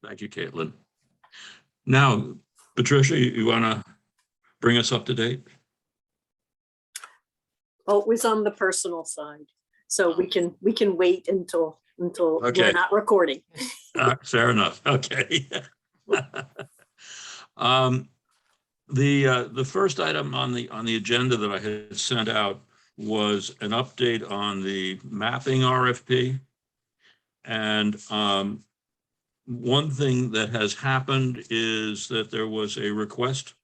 Thank you, Caitlin. Now, Patricia, you want to bring us up to date? Oh, it was on the personal side, so we can wait until Okay. we're not recording. Fair enough. Okay. The first item on the agenda that I had sent out was an update on the mapping RFP. And one thing that has happened is that there was a request.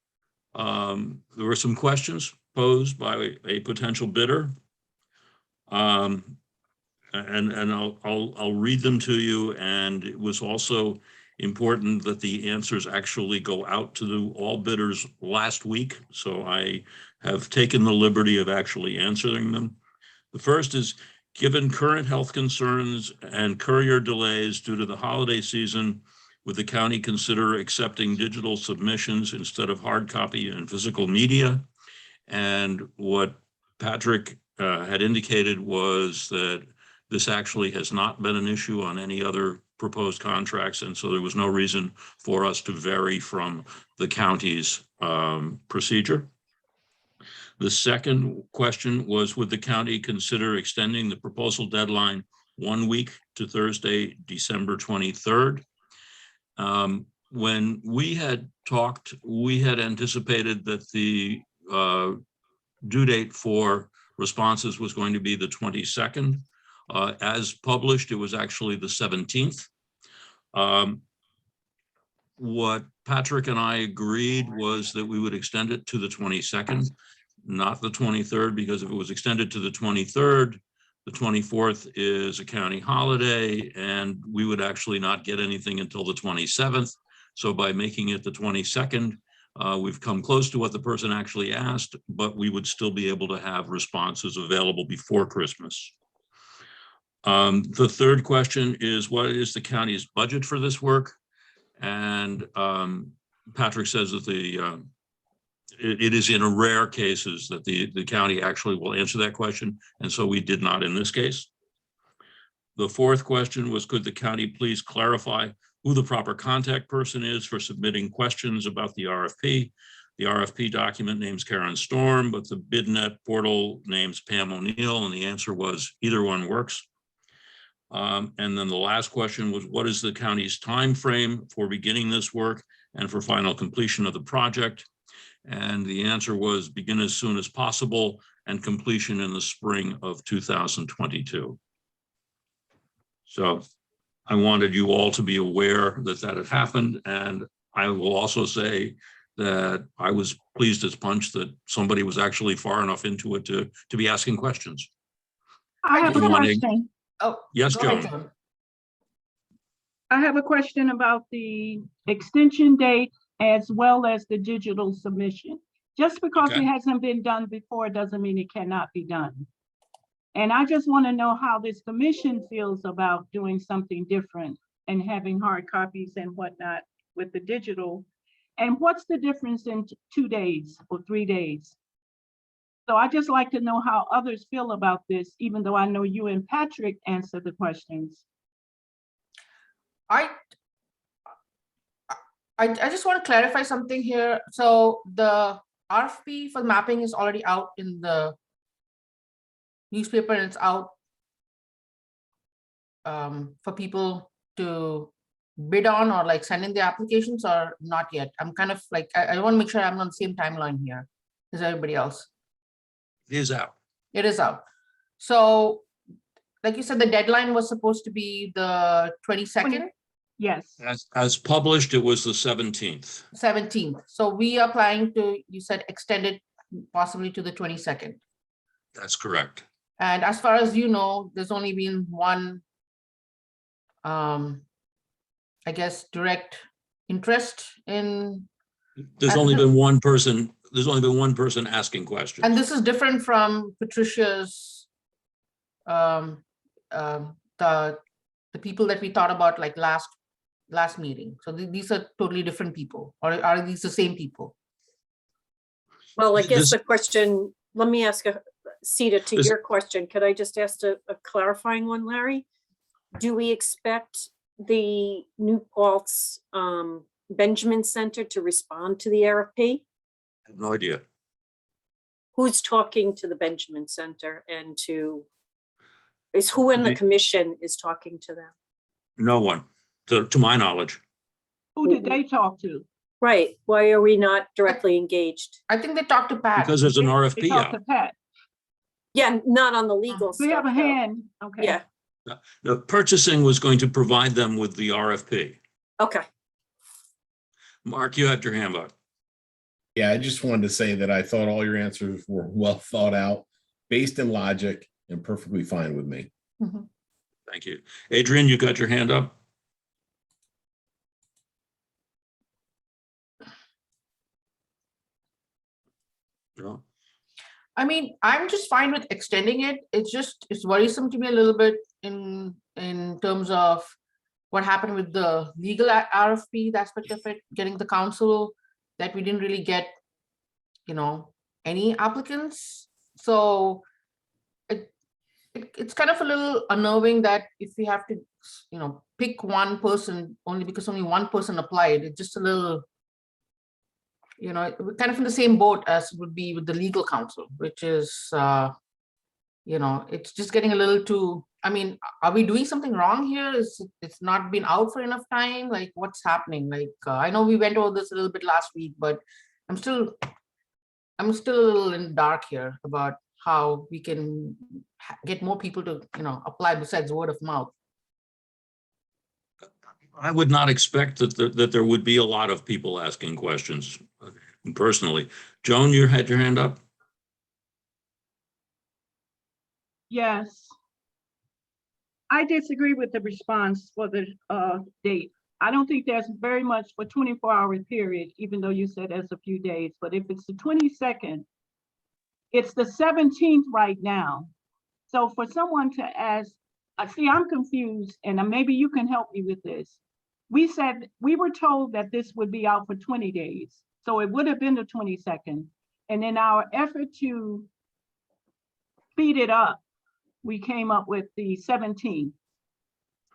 There were some questions posed by a potential bidder. And I'll read them to you. And it was also important that the answers actually go out to all bidders last week. So I have taken the liberty of actually answering them. The first is, given current health concerns and courier delays due to the holiday season, would the county consider accepting digital submissions instead of hard copy and physical media? And what Patrick had indicated was that this actually has not been an issue on any other proposed contracts, and so there was no reason for us to vary from the county's procedure. The second question was, would the county consider extending the proposal deadline 1 week to Thursday, December 23rd? When we had talked, we had anticipated that the due date for responses was going to be the 22nd. As published, it was actually the 17th. What Patrick and I agreed was that we would extend it to the 22nd, not the 23rd, because if it was extended to the 23rd, the 24th is a county holiday, and we would actually not get anything until the 27th. So by making it the 22nd, we've come close to what the person actually asked, but we would still be able to have responses available before Christmas. The third question is, what is the county's budget for this work? And Patrick says that it is in rare cases that the county actually will answer that question, and so we did not in this case. The fourth question was, could the county please clarify who the proper contact person is for submitting questions about the RFP? The RFP document names Karen Storm, but the BidNet portal names Pam O'Neill, and the answer was either one works. And then the last question was, what is the county's time frame for beginning this work and for final completion of the project? And the answer was begin as soon as possible and completion in the spring of 2022. So I wanted you all to be aware that that had happened. And I will also say that I was pleased as punch that somebody was actually far enough into it to be asking questions. I have a question. Oh, yes, go ahead, Joan. I have a question about the extension date as well as the digital submission. Just because Okay. it hasn't been done before doesn't mean it cannot be done. And I just want to know how this commission feels about doing something different and having hard copies and whatnot with the digital. And what's the difference in 2 days or 3 days? So I just like to know how others feel about this, even though I know you and Patrick answered the questions. I just want to clarify something here. So the RFP for mapping is already out in the newspaper, and it's out for people to bid on or like send in the applications, or not yet? I'm kind of like, I want to make sure I'm on the same timeline here as everybody else. It is out. It is out. So like you said, the deadline was supposed to be the 22nd. Yes. As published, it was the 17th. 17th. So we are planning to, you said, extend it possibly to the 22nd. That's correct. And as far as you know, there's only been one, I guess, direct interest in. There's only been one person. There's only been one person asking questions. And this is different from Patricia's, the people that we thought about like last meeting. So these are totally different people, or are these the same people? Well, I guess the question, let me ask Sita to This- your question. Could I just ask a clarifying one, Larry? Do we expect the New Paltz Benjamin Center to respond to the RFP? I have no idea. Who's talking to the Benjamin Center and is who in the commission is talking to them? No one, to my knowledge. Who did they talk to? Right, why are we not directly engaged? I think they talked to Pat. Because there's an They RFP talked out. to Pat. Yeah, not on the legal We stuff. have a though. hand, okay. Yeah, The purchasing was going to provide them with the RFP. okay. Mark, you had your hand up. Yeah, I just wanted to say that I thought all your answers were well thought out, based in logic, and perfectly fine with me. Mhm. Thank you. Adrian, you got your hand up? No? I mean, I'm just fine with extending it. It's worrisome to me a little bit in terms of what happened with the legal RFP, the aspect of it, getting the council, that we didn't really get, any applicants. So it's kind of a little unnerving that if we have to, pick one person only because only one person applied, it's just a little, we're kind of in the same boat as would be with the legal counsel, which is, it's just getting a little too, I mean, are we doing something wrong here? It's not been out for enough time? Like, what's happening? Like, I know we went over this a little bit last week, but I'm still a little in the dark here about how we can get more people to, apply besides word of mouth. I would not expect that there would be a lot of people asking questions personally. Joan, you had your hand up? Yes. I disagree with the response for the date. I don't think there's very much for 24-hour period, even though you said there's a few days, but if it's the 22nd, it's the 17th right now. So for someone to ask, see, I'm confused, and maybe you can help me with this. We were told that this would be out for 20 days. So it would have been the 22nd. And in our effort to speed it up, we came up with the 17th.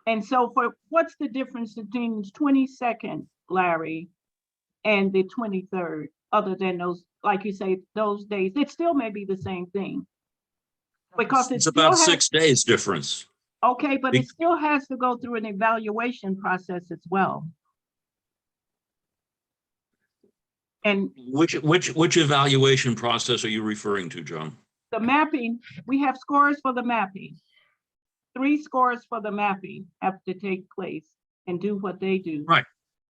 And so what's the difference between the 22nd, Larry, and the 23rd, other than those, like you say, those days? It still may be the same thing. Because It's about 6 days difference. Okay, but it still has to go through an evaluation process as well. And Which evaluation process are you referring to, Joan? the mapping, we have scores for the mapping. 3 scores for the mapping have to take place and do what they do. Right.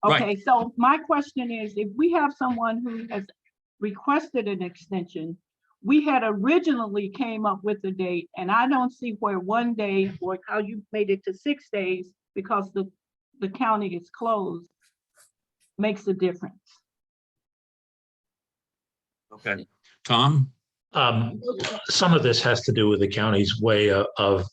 Okay, so my question is, if we have someone who has requested an extension, we had originally came up with the date, and I don't see where 1 day or how you made it to 6 days because the county is closed makes a difference. Okay. Tom? Some of this has to do with the county's way of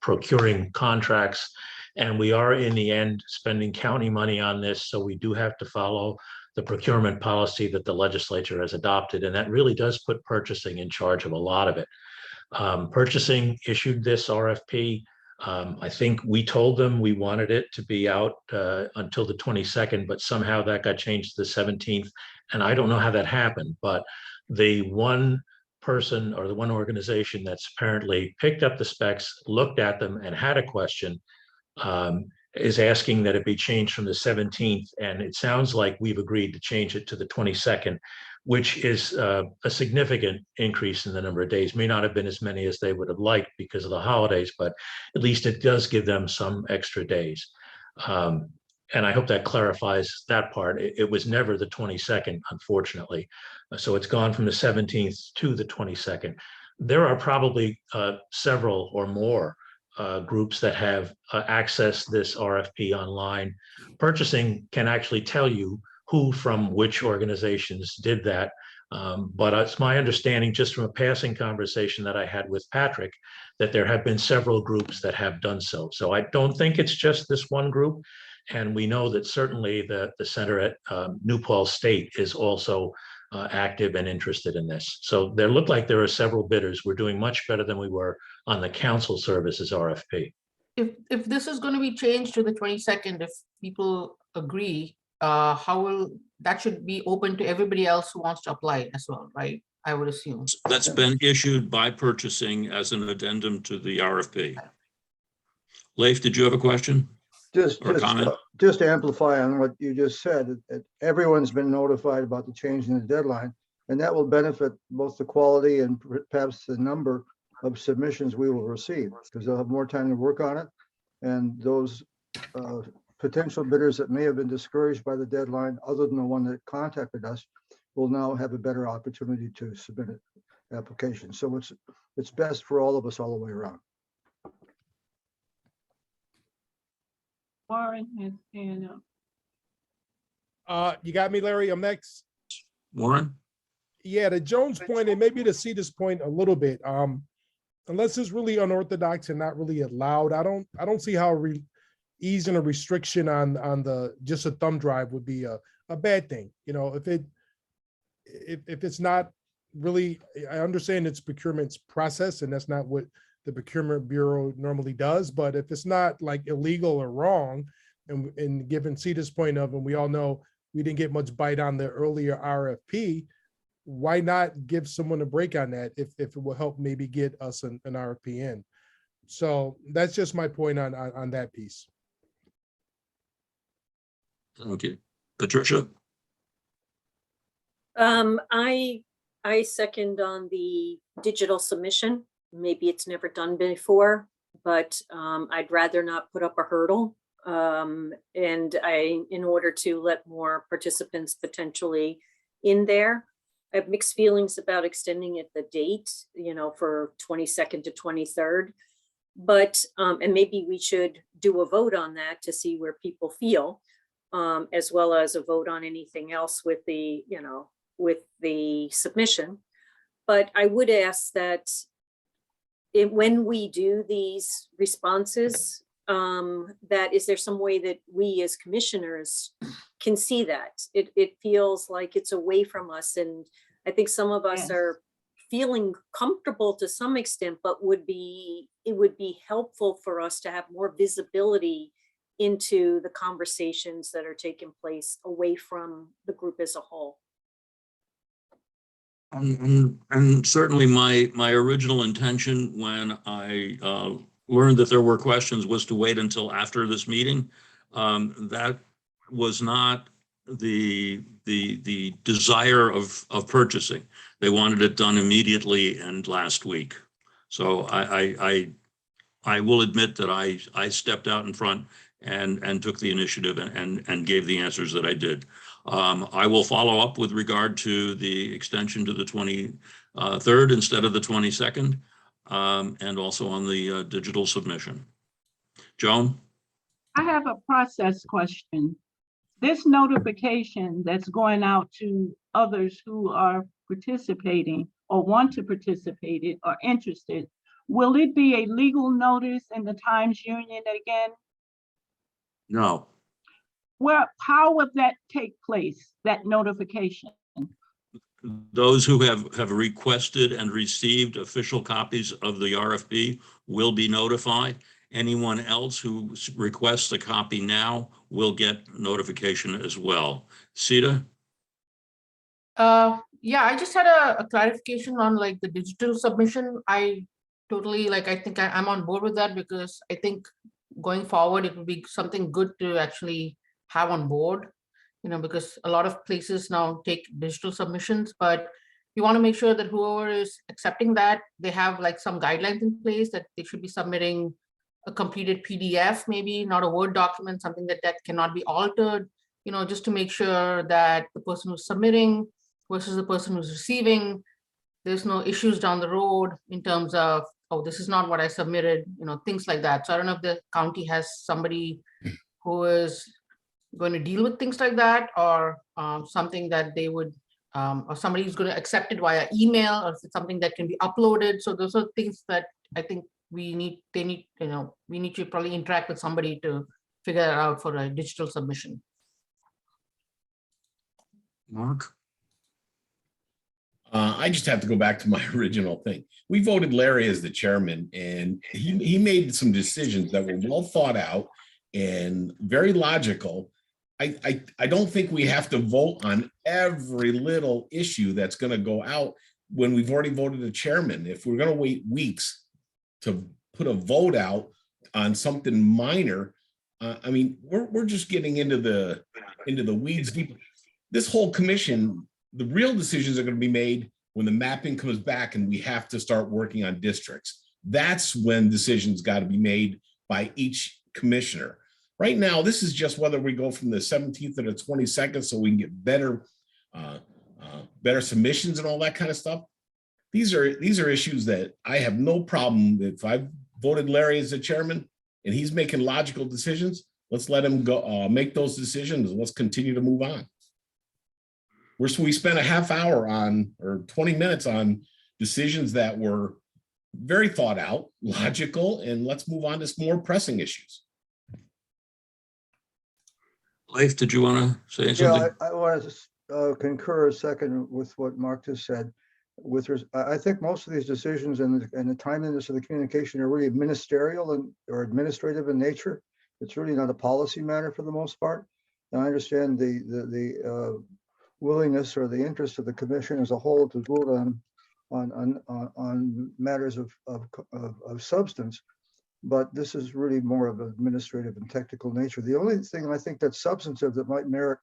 procuring contracts. And we are in the end spending county money on this. So we do have to follow the procurement policy that the legislature has adopted. And that really does put purchasing in charge of a lot of it. Purchasing issued this RFP. I think we told them we wanted it to be out until the 22nd, but somehow that got changed to the 17th. And I don't know how that happened, but the one person or the one organization that's apparently picked up the specs, looked at them and had a question is asking that it be changed from the 17th. And it sounds like we've agreed to change it to the 22nd, which is a significant increase in the number of days. May not have been as many as they would have liked because of the holidays, but at least it does give them some extra days. And I hope that clarifies that part. It was never the 22nd, unfortunately. So it's gone from the 17th to the 22nd. There are probably several or more groups that have accessed this RFP online. Purchasing can actually tell you who from which organizations did that. But it's my understanding, just from a passing conversation that I had with Patrick, that there have been several groups that have done so. So I don't think it's just this one group. And we know that certainly the center at New Paltz State is also active and interested in this. So there look like there are several bidders. We're doing much better than we were on the council services RFP. if this is going to be changed to the 22nd, if people agree, how will, that should be open to everybody else who wants to apply as well, right? I would assume. That's been issued by purchasing as an addendum to the RFP. Leif, did you have a question? Or comment? Just to amplify on what you just said, everyone's been notified about the change in the deadline, and that will benefit both the quality and perhaps the number of submissions we will receive, because they'll have more time to work on it. And those potential bidders that may have been discouraged by the deadline, other than the one that contacted us, will now have a better opportunity to submit an application. So it's best for all of us all the way around. Warren has hand up. You got me, Larry? I'm next. Warren? Yeah, to Joan's point, and maybe to see this point a little bit, unless it's really unorthodox and not really allowed, I don't see how easing a restriction on the just a thumb drive would be a bad thing. You know, if it's not really, I understand it's procurement's process, and that's not what the procurement bureau normally does. But if it's not like illegal or wrong, and given Sita's point of, and we all know we didn't get much bite on the earlier RFP, why not give someone a break on that if it will help maybe get us an RFP in? So that's just my point on that piece. Thank you. Patricia? I second on the digital submission. Maybe it's never done before, but I'd rather not put up a hurdle. And in order to let more participants potentially in there, I have mixed feelings about extending it the date, you know, for 22nd to 23rd. But, and maybe we should do a vote on that to see where people feel, as well as a vote on anything else with the, you know, with the submission. But I would ask that when we do these responses, that is there some way that we as commissioners can see that? It feels like it's away from us, and I think some of us Yes. are feeling comfortable to some extent, but it would be helpful for us to have more visibility into the conversations that are taking place away from the group as a whole. And certainly my original intention when I learned that there were questions was to wait until after this meeting. That was not the desire of purchasing. They wanted it done immediately and last week. So I will admit that I stepped out in front and took the initiative and gave the answers that I did. I will follow up with regard to the extension to the 23rd instead of the 22nd, and also on the digital submission. Joan? I have a process question. This notification that's going out to others who are participating or want to participate in or interested, will it be a legal notice in the Times Union again? No. Well, how would that take place, that notification? Those who have requested and received official copies of the RFP will be notified. Anyone else who requests a copy now will get notification as well. Sita? Yeah, I just had a clarification on like the digital submission. I totally I think I'm on board with that, because I think going forward, it would be something good to actually have on board, you know, because a lot of places now take digital submissions, but you want to make sure that whoever is accepting that, they have like some guidelines in place that they should be submitting a completed PDF, maybe not a Word document, something that cannot be altered, you know, just to make sure that the person who's submitting versus the person who's receiving, there's no issues down the road in terms of, oh, this is not what I submitted, you know, things like that. So I don't know if the county has somebody who is going to deal with things like that, or something that they would, or somebody who's going to accept it via email, or if it's something that can be uploaded. So those are things that I think we need to probably interact with somebody to figure that out for a digital submission. Mark? I just have to go back to my original thing. We voted Larry as the chairman, and he made some decisions that were well thought out and very logical. I don't think we have to vote on every little issue that's going to go out when we've already voted a chairman. If we're going to wait weeks to put a vote out on something minor, I mean, we're just getting into the weeds deep. This whole commission, the real decisions are going to be made when the mapping comes back and we have to start working on districts. That's when decisions got to be made by each commissioner. Right now, this is just whether we go from the 17th to the 22nd so we can get better submissions and all that kind of stuff. These are issues that I have no problem. If I voted Larry as the chairman and he's making logical decisions, let's let him go make those decisions and let's continue to move on. We spent a half hour on, or 20 minutes on decisions that were very thought out, logical, and let's move on to some more pressing issues. Leif, did you want to say something? Yeah, I want to concur a second with what Mark just said. I think most of these decisions and the timeliness of the communication are really ministerial or administrative in nature. It's really not a policy matter for the most part. And I understand the willingness or the interest of the commission as a whole to vote on matters of substance. But this is really more of an administrative and technical nature. The only thing I think that's substantive that might merit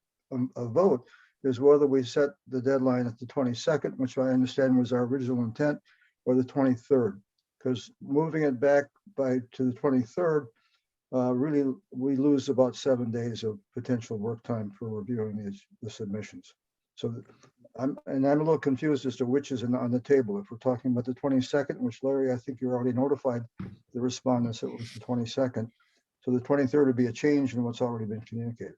a vote is whether we set the deadline at the 22nd, which I understand was our original intent, or the 23rd. Because moving it back to the 23rd, really we lose about 7 days of potential work time for reviewing the submissions. So I'm a little confused as to which is on the table. If we're talking about the 22nd, which Larry, I think you already notified the respondents it was the 22nd. So the 23rd would be a change in what's already been communicated.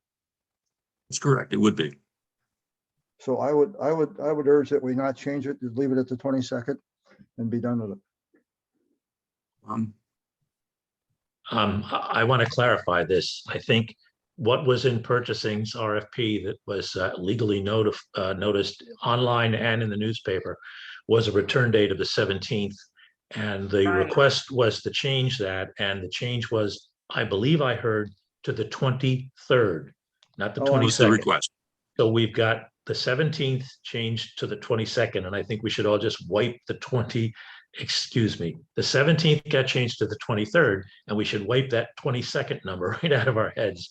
That's correct. It would be. So I would urge that we not change it, just leave it at the 22nd and be done with it. I want to clarify this. I think what was in purchasing's RFP that was legally noticed online and in the newspaper was a return date of the 17th. And the request was to change that. And the change was, I believe I heard, to the 23rd, not the 22nd. What's the request? So we've got the 17th changed to the 22nd. And I think we should all just wipe the 17th got changed to the 23rd, and we should wipe that 22nd number right out of our heads.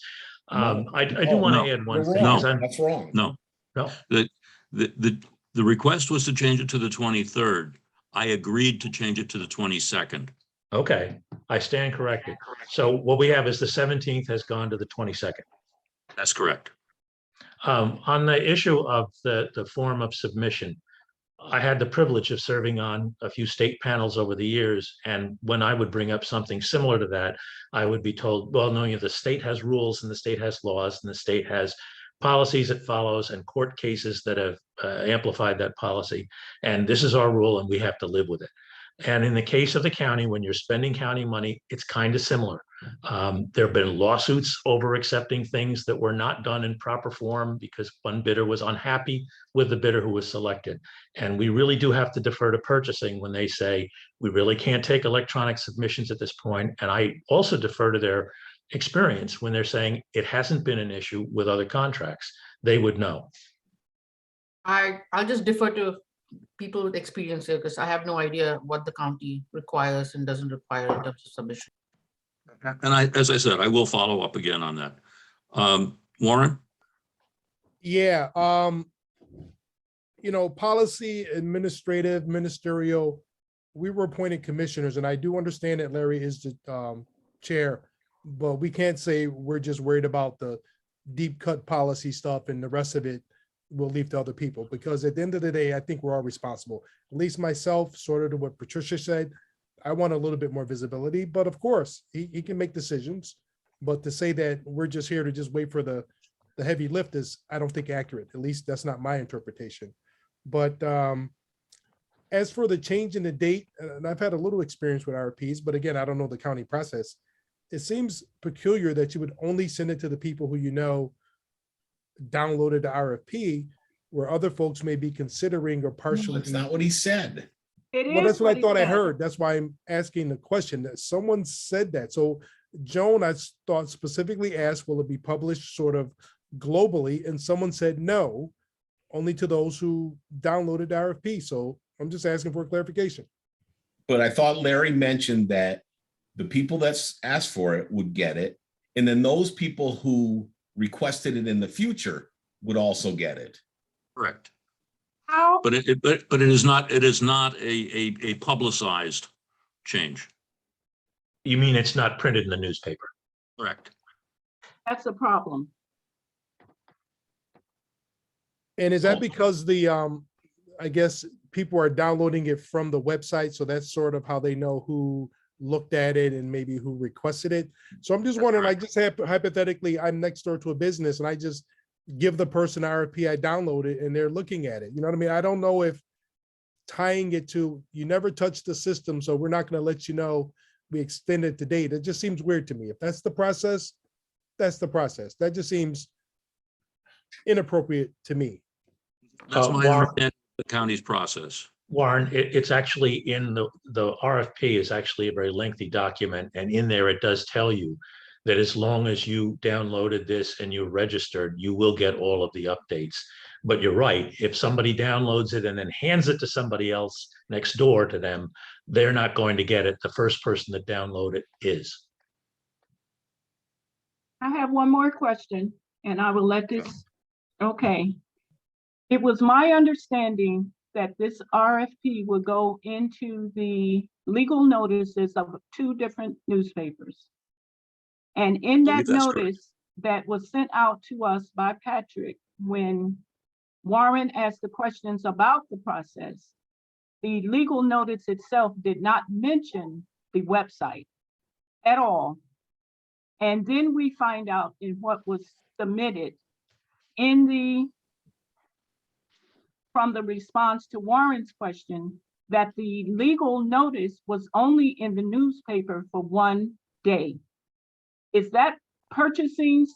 I do want to add one thing. No, that's wrong. No. The request was to change it to the 23rd. I agreed to change it to the 22nd. Okay, I stand corrected. So what we have is the 17th has gone to the 22nd. That's correct. On the issue of the form of submission, I had the privilege of serving on a few state panels over the years. And when I would bring up something similar to that, I would be told, well, no, the state has rules and the state has laws and the state has policies it follows and court cases that have amplified that policy. And this is our rule and we have to live with it. And in the case of the county, when you're spending county money, it's kind of similar. There have been lawsuits over accepting things that were not done in proper form because one bidder was unhappy with the bidder who was selected. And we really do have to defer to purchasing when they say, we really can't take electronic submissions at this point. And I also defer to their experience when they're saying it hasn't been an issue with other contracts. They would know. I'll just defer to people with experience here because I have no idea what the county requires and doesn't require in terms of submission. And as I said, I will follow up again on that. Warren? Yeah, policy, administrative, ministerial, we were appointed commissioners, and I do understand that Larry is the chair, but we can't say we're just worried about the deep cut policy stuff and the rest of it we'll leave to other people, because at the end of the day, I think we're all responsible. At least myself, sort of to what Patricia said, I want a little bit more visibility, but of course he can make decisions, but to say that we're just here to just wait for the heavy lift is, I don't think, accurate. At least that's not my interpretation. But as for the change in the date, and I've had a little experience with RFPs, but again, I don't know the county process. It seems peculiar that you would only send it to the people who downloaded the RFP, where other folks may be considering or partially. That's not what he said. It Well, that's is what I he thought I said. heard. That's why I'm asking the question, that someone said that. So Joan, I thought specifically asked, will it be published sort of globally? And someone said no, only to those who downloaded the RFP. So I'm just asking for clarification. But I thought Larry mentioned that the people that's asked for it would get it. And then those people who requested it in the future would also get it. Correct. How, But it is not a publicized change. You mean it's not printed in the newspaper? Correct. that's a problem. And is that because the, I guess people are downloading it from the website, so that's sort of how they know who looked at it and maybe who requested it? So I'm just wondering, like, just hypothetically, I'm next door to a business and I just give the person RFP, I download it and they're looking at it. You know what I mean? I don't know if tying it to, you never touch the system, so we're not going to let you know we extended the date. It just seems weird to me. If that's the process, that's the process. That just seems inappropriate to me. That's my Warren- understanding of the county's process. Warren, it's actually in the RFP is actually a very lengthy document, and in there it does tell you that as long as you downloaded this and you registered, you will get all of the updates. But you're right, if somebody downloads it and then hands it to somebody else next door to them, they're not going to get it. The first person that download it is. I have one more question and I will let this, okay. It was my understanding that this RFP would go into the legal notices of 2 different newspapers. And in that Believe that's correct. notice that was sent out to us by Patrick, when Warren asked the questions about the process, the legal notice itself did not mention the website at all. And then we find out in what was submitted in from the response to Warren's question, that the legal notice was only in the newspaper for 1 day. Is that purchasing's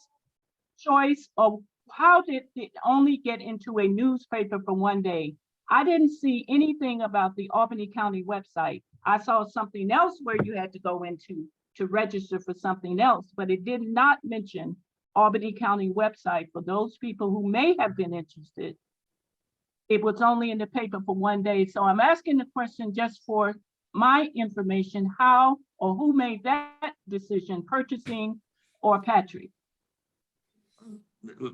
choice, or how did it only get into a newspaper for 1 day? I didn't see anything about the Albany County website. I saw something else where you had to go into to register for something else, but it did not mention Albany County website for those people who may have been interested. It was only in the paper for 1 day. So I'm asking the question just for my information, how or who made that decision, purchasing or Patrick?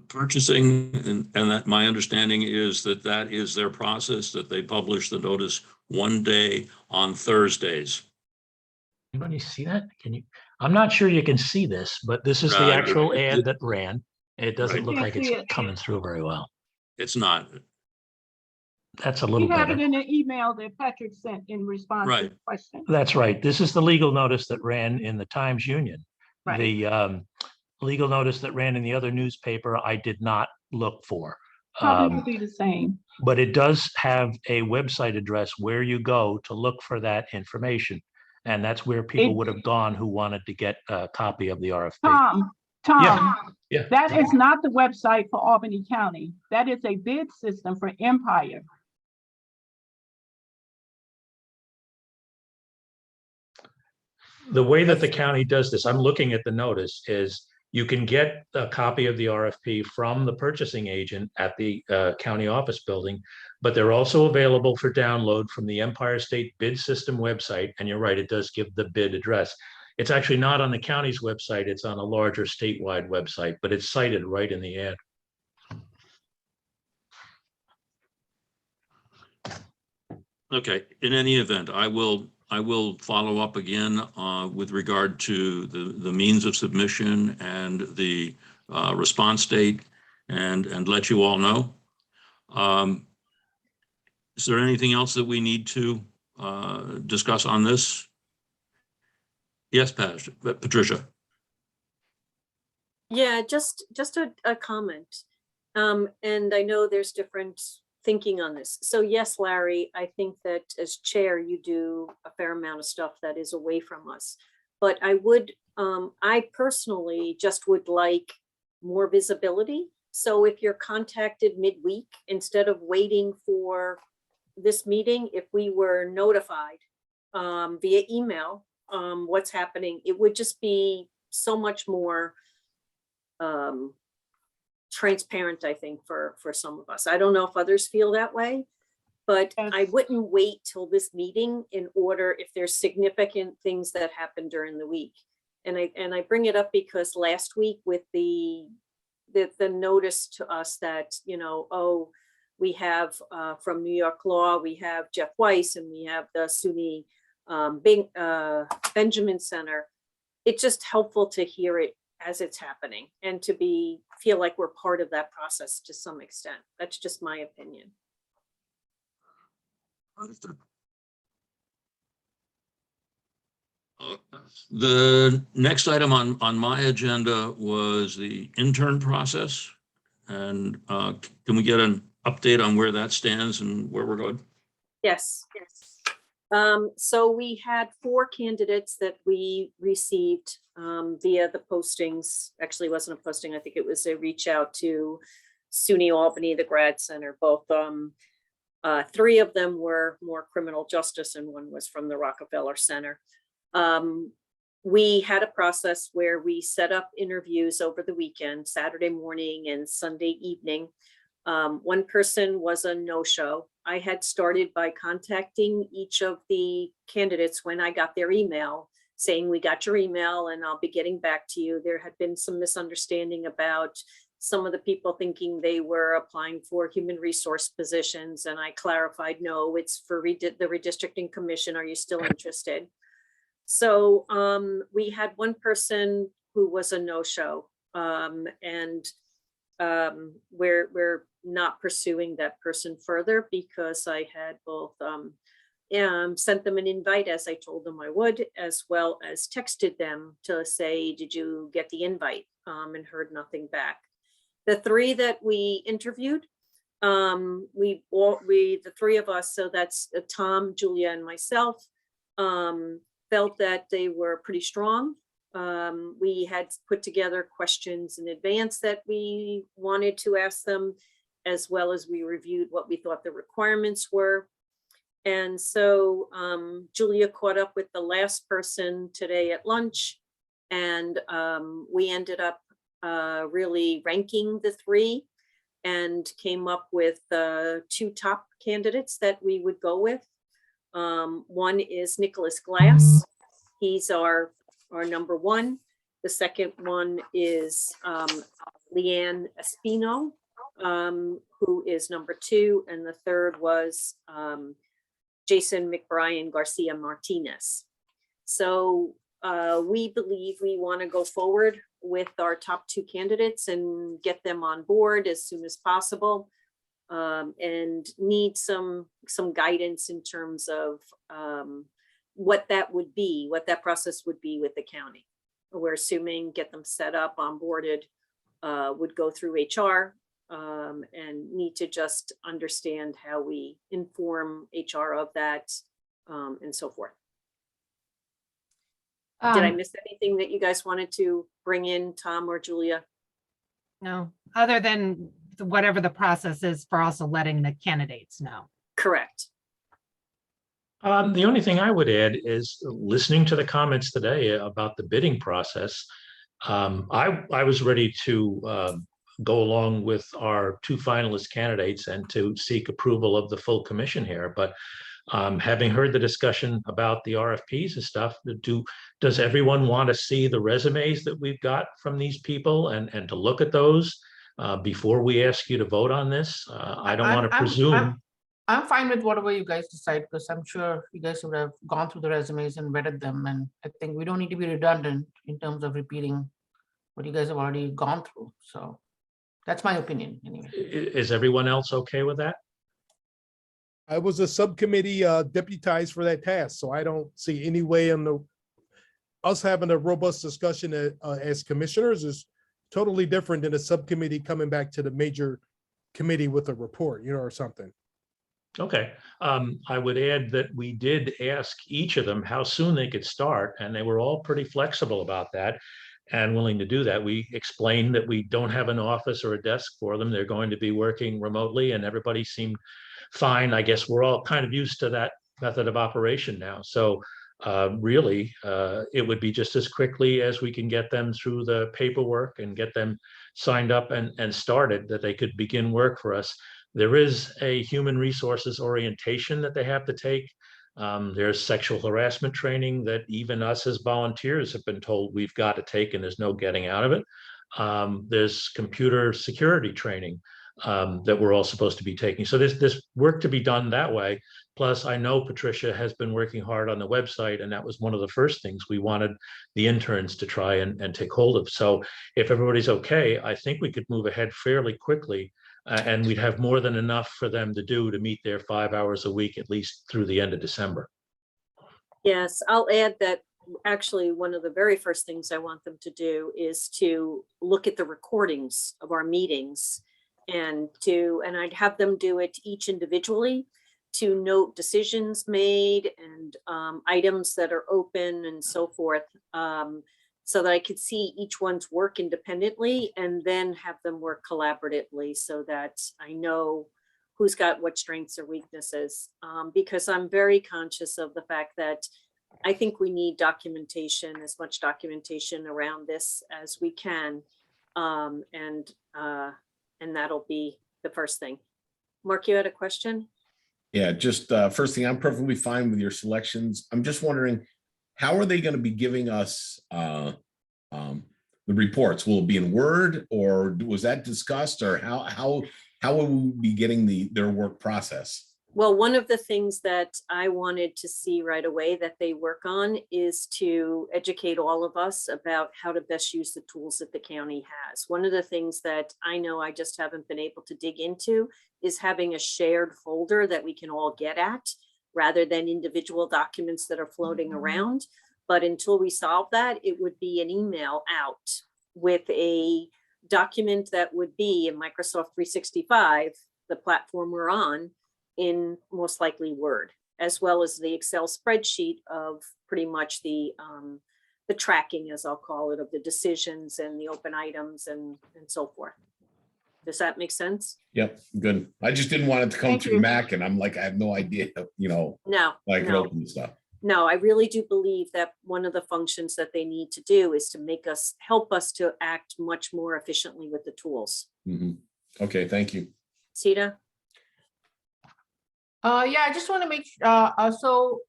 Purchasing, and that my understanding is that that is their process, that they publish the notice 1 day on Thursdays. Anybody see that? Can you? I'm not sure you can see this, but this is the Right. actual ad that ran. It doesn't Right. look Can't like see it's it. coming through very well. It's not. That's a We little have it better. in the email that Patrick sent in response to Right. the question. That's right. This is the legal notice that ran in the Times Union. Right. The legal notice that ran in the other newspaper, I did not look for. Probably will be the same. But it does have a website address where you go to look for that information. And that's where people It- would have gone who wanted to get a copy of the RFP. Tom, Yeah. that is not the website for Albany County. That is a bid system for Empire. The way that the county does this, I'm looking at the notice, is you can get a copy of the RFP from the purchasing agent at the county office building, but they're also available for download from the Empire State Bid System website. And you're right, it does give the bid address. It's actually not on the county's website, it's on a larger statewide website, but it's cited right in the ad. Okay, in any event, I will follow up again with regard to the means of submission and the response date and let you all know. Is there anything else that we need to discuss on this? Yes, Patricia. Yeah, just a comment. And I know there's different thinking on this. So yes, Larry, I think that as chair, you do a fair amount of stuff that is away from us. But I personally just would like more visibility So if you're contacted midweek, instead of waiting for this meeting, if we were notified via email what's happening, it would just be so much more transparent, I think, for some of us. I don't know if others feel that way, but I Yes. wouldn't wait till this meeting in order if there's significant things that happen during the week. And I bring it up because last week with the notice to us that, you know, oh, we have from New York Law, we have Jeff Weiss and we have the SUNY Benjamin Center. It's just helpful to hear it as it's happening and to feel like we're part of that process to some extent. That's just my opinion. The next item on my agenda was the intern process. And can we get an update on where that stands and where we're going? Yes. So we had 4 candidates that we received via the postings. Actually, it wasn't a posting. I think it was a reach out to SUNY Albany, the grad center. Both 3 of them were more criminal justice and 1 was from the Rockefeller Center. We had a process where we set up interviews over the weekend, Saturday morning and Sunday evening. 1 person was a no-show. I had started by contacting each of the candidates when I got their email saying, we got your email and I'll be getting back to you. There had been some misunderstanding about some of the people thinking they were applying for human resource positions. And I clarified, no, it's for the redistricting commission. Are you still interested? So we had 1 person who was a no-show, and we're not pursuing that person further because I had both sent them an invite as I told them I would, as well as texted them to say, did you get the invite? And heard nothing back. The 3 that we interviewed, the 3 of us, so that's Tom, Julia, and myself, felt that they were pretty strong. We had put together questions in advance that we wanted to ask them, as well as we reviewed what we thought the requirements were. And so Julia caught up with the last person today at lunch, and we ended up really ranking the 3 and came up with 2 top candidates that we would go with. 1 is Nicholas Glass. He's our number 1. The second one is Leanne Espino, who is number 2. And the third was Jason McBrien Garcia Martinez. So we believe we want to go forward with our top 2 candidates and get them on board as soon as possible. And need some guidance in terms of what that would be, what that process would be with the county. We're assuming get them set up, onboarded, would go through HR, and need to just understand how we inform HR of that, and so forth. Did I miss anything that you guys wanted to bring in, Tom or Julia? No, other than whatever the process is for also letting the candidates know. Correct. The only thing I would add is listening to the comments today about the bidding process. I was ready to go along with our 2 finalist candidates and to seek approval of the full commission here. But having heard the discussion about the RFPs and stuff, does everyone want to see the resumes that we've got from these people and to look at those before we ask you to vote on this? I don't want to presume. I'm fine with whatever you guys decide, because I'm sure you guys would have gone through the resumes and vetted them. And I think we don't need to be redundant in terms of repeating what you guys have already gone through. So that's my opinion anyway. Is everyone else okay with that? I was a subcommittee deputized for that task, so I don't see any way in us having a robust discussion as commissioners is totally different than a subcommittee coming back to the major committee with a report, or something. Okay, I would add that we did ask each of them how soon they could start, and they were all pretty flexible about that. and willing to do that. We explained that we don't have an office or a desk for them. They're going to be working remotely, and everybody seemed fine. I guess we're all kind of used to that method of operation now. So really, it would be just as quickly as we can get them through the paperwork and get them signed up and started, that they could begin work for us. There is a human resources orientation that they have to take. There's sexual harassment training that even us as volunteers have been told we've got to take, and there's no getting out of it. There's computer security training that we're all supposed to be taking. So there's work to be done that way. Plus, I know Patricia has been working hard on the website, and that was one of the first things we wanted the interns to try and take hold of. So if everybody's okay, I think we could move ahead fairly quickly, and we'd have more than enough for them to do to meet their 5 hours a week, at least through the end of December. Yes, I'll add that actually one of the very first things I want them to do is to look at the recordings of our meetings and I'd have them do it each individually to note decisions made and items that are open and so forth, so that I could see each one's work independently and then have them work collaboratively so that I know who's got what strengths or weaknesses, because I'm very conscious of the fact that I think we need documentation, as much documentation around this as we can. And that'll be the first thing. Mark, you had a question? Yeah, just first thing, I'm perfectly fine with your selections. I'm just wondering, how are they going to be giving us the reports? Will it be in Word, or was that discussed, or how will we be getting their work process? Well, one of the things that I wanted to see right away that they work on is to educate all of us about how to best use the tools that the county has. One of the things that I know I just haven't been able to dig into is having a shared folder that we can all get at, rather than individual documents that are floating around. But until we solve that, it would be an email out with a document that would be in Microsoft 365, the platform we're on, in most likely Word, as well as the Excel spreadsheet of pretty much the tracking, as I'll call it, of the decisions and the open items and so forth. Does that make sense? Yep, good. I just didn't want it to come Thank through you. Mac, and I'm like, I have no idea, No, I can no. open the stuff. No, I really do believe that one of the functions that they need to do is to help us to act much more efficiently with the tools. Mhm. Okay, thank you. Sita? Yeah, I just want to make, so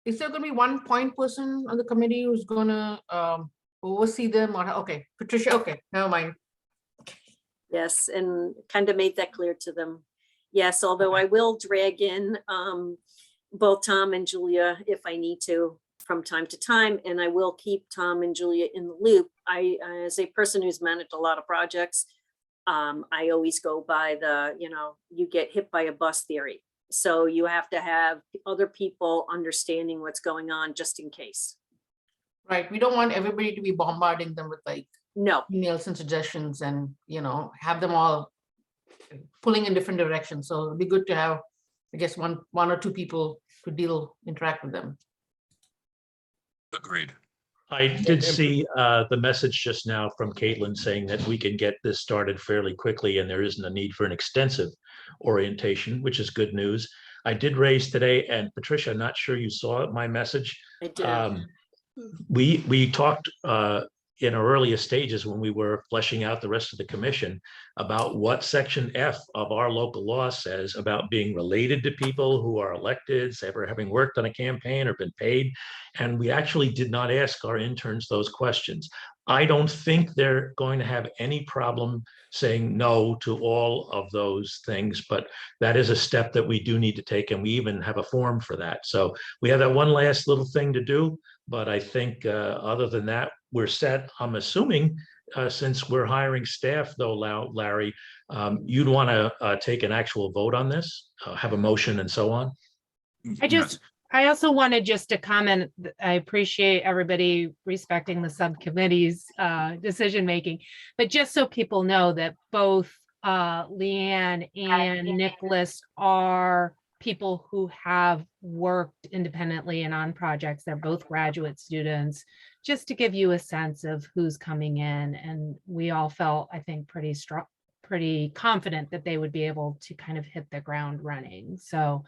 is there going to be one point person on the committee who's going to oversee them, or, okay, Patricia, okay, never mind. Yes, and kind of made that clear to them. Yes, although I will drag in both Tom and Julia if I need to from time to time, and I will keep Tom and Julia in the loop. As a person who's managed a lot of projects, I always go by the, you get hit by a bus theory. So you have to have other people understanding what's going on just in case. Right, we don't want everybody to be bombarding them with like No, emails and suggestions and, have them all pulling in different directions. So it'd be good to have, I guess, one or two people to interact with them. Agreed. I did see the message just now from Caitlin saying that we can get this started fairly quickly and there isn't a need for an extensive orientation, which is good news. I did raise today, and Patricia, I'm not sure you saw my message. I did. We talked in our earliest stages when we were fleshing out the rest of the commission about what Section F of our local law says about being related to people who are elected, ever having worked on a campaign or been paid. And we actually did not ask our interns those questions. I don't think they're going to have any problem saying no to all of those things, but that is a step that we do need to take, and we even have a form for that. So we have that one last little thing to do, but I think other than that, we're set. I'm assuming since we're hiring staff though, Larry, you'd want to take an actual vote on this, have a motion and so on. I also wanted just to comment, I appreciate everybody respecting the subcommittee's decision-making, but just so people know that both Leanne and Nicholas are people who have worked independently and on projects. They're both graduate students. just to give you a sense of who's coming in. And we all felt, I think, pretty strong, pretty confident that they would be able to kind of hit the ground running. So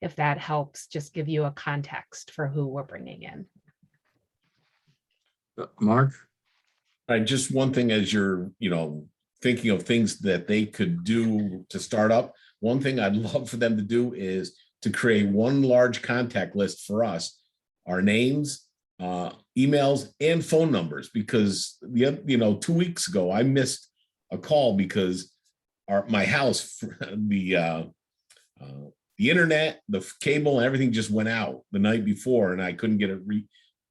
if that helps, just give you a context for who we're bringing in. Mark? Just one thing as you're, thinking of things that they could do to start up. One thing I'd love for them to do is to create one large contact list for us, our names, emails, and phone numbers, because 2 weeks ago I missed a call because my house, the internet, the cable, and everything just went out the night before, and I couldn't get it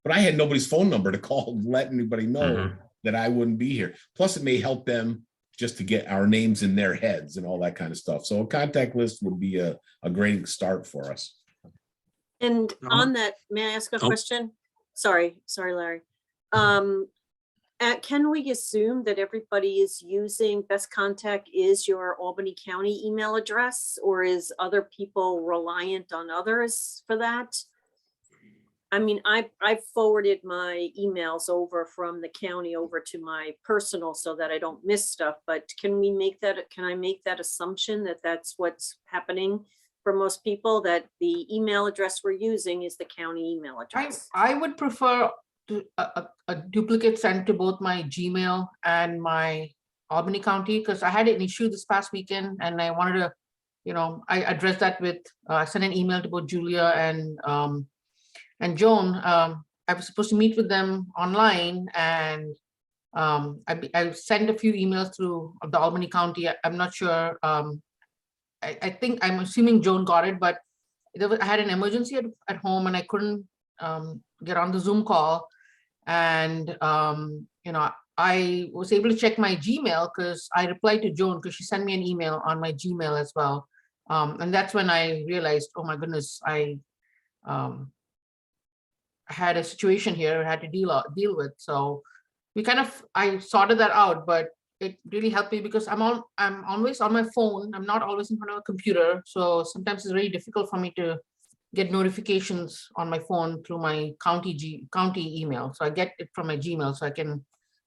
but I had nobody's phone number to call to let anybody know that I wouldn't be here. Plus, it may help them just to get our names in their heads and all that kind of stuff. So a contact list would be a great start for us. And on that, may I ask a question? Sorry, Larry. Can we assume that everybody is using best contact is your Albany County email address, or is other people reliant on others for that? I mean, I forwarded my emails over from the county over to my personal so that I don't miss stuff, but can I make that assumption that that's what's happening for most people, that the email address we're using is the county email address? I would prefer a duplicate sent to both my Gmail and my Albany County, because I had an issue this past weekend and I wanted to, I addressed that with, I sent an email to both Julia and Joan. I was supposed to meet with them online, and I sent a few emails through the Albany County. I'm not sure. I'm assuming Joan got it, but I had an emergency at home and I couldn't get on the Zoom call. And, I was able to check my Gmail because I replied to Joan because she sent me an email on my Gmail as well. And that's when I realized, oh my goodness, I had a situation here I had to deal with. So I sorted that out, but it really helped me because I'm always on my phone. I'm not always in front of a computer. So sometimes it's very difficult for me to get notifications on my phone through my county email. So I get it from my Gmail, so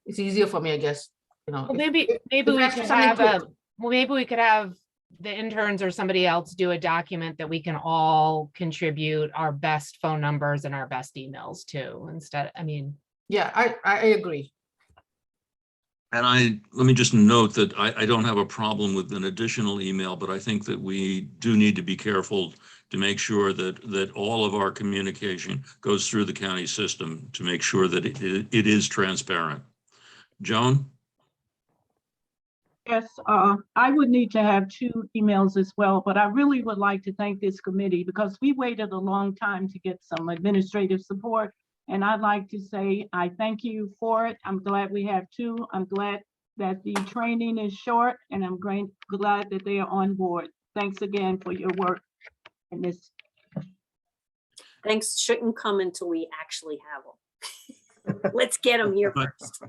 it's easier for me, I guess. Well, maybe we could have the interns or somebody else do a document that we can all contribute our best phone numbers and our best emails to instead. Yeah, I agree. And let me just note that I don't have a problem with an additional email, but I think that we do need to be careful to make sure that all of our communication goes through the county system to make sure that it is transparent. Joan? Yes, I would need to have 2 emails as well, but I really would like to thank this committee because we waited a long time to get some administrative support. And I'd like to say, I thank you for it. I'm glad we have 2. I'm glad that the training is short, and I'm glad that they are on board. Thanks again for your work in this. Thanks shouldn't come until we actually have them. Let's get them here first.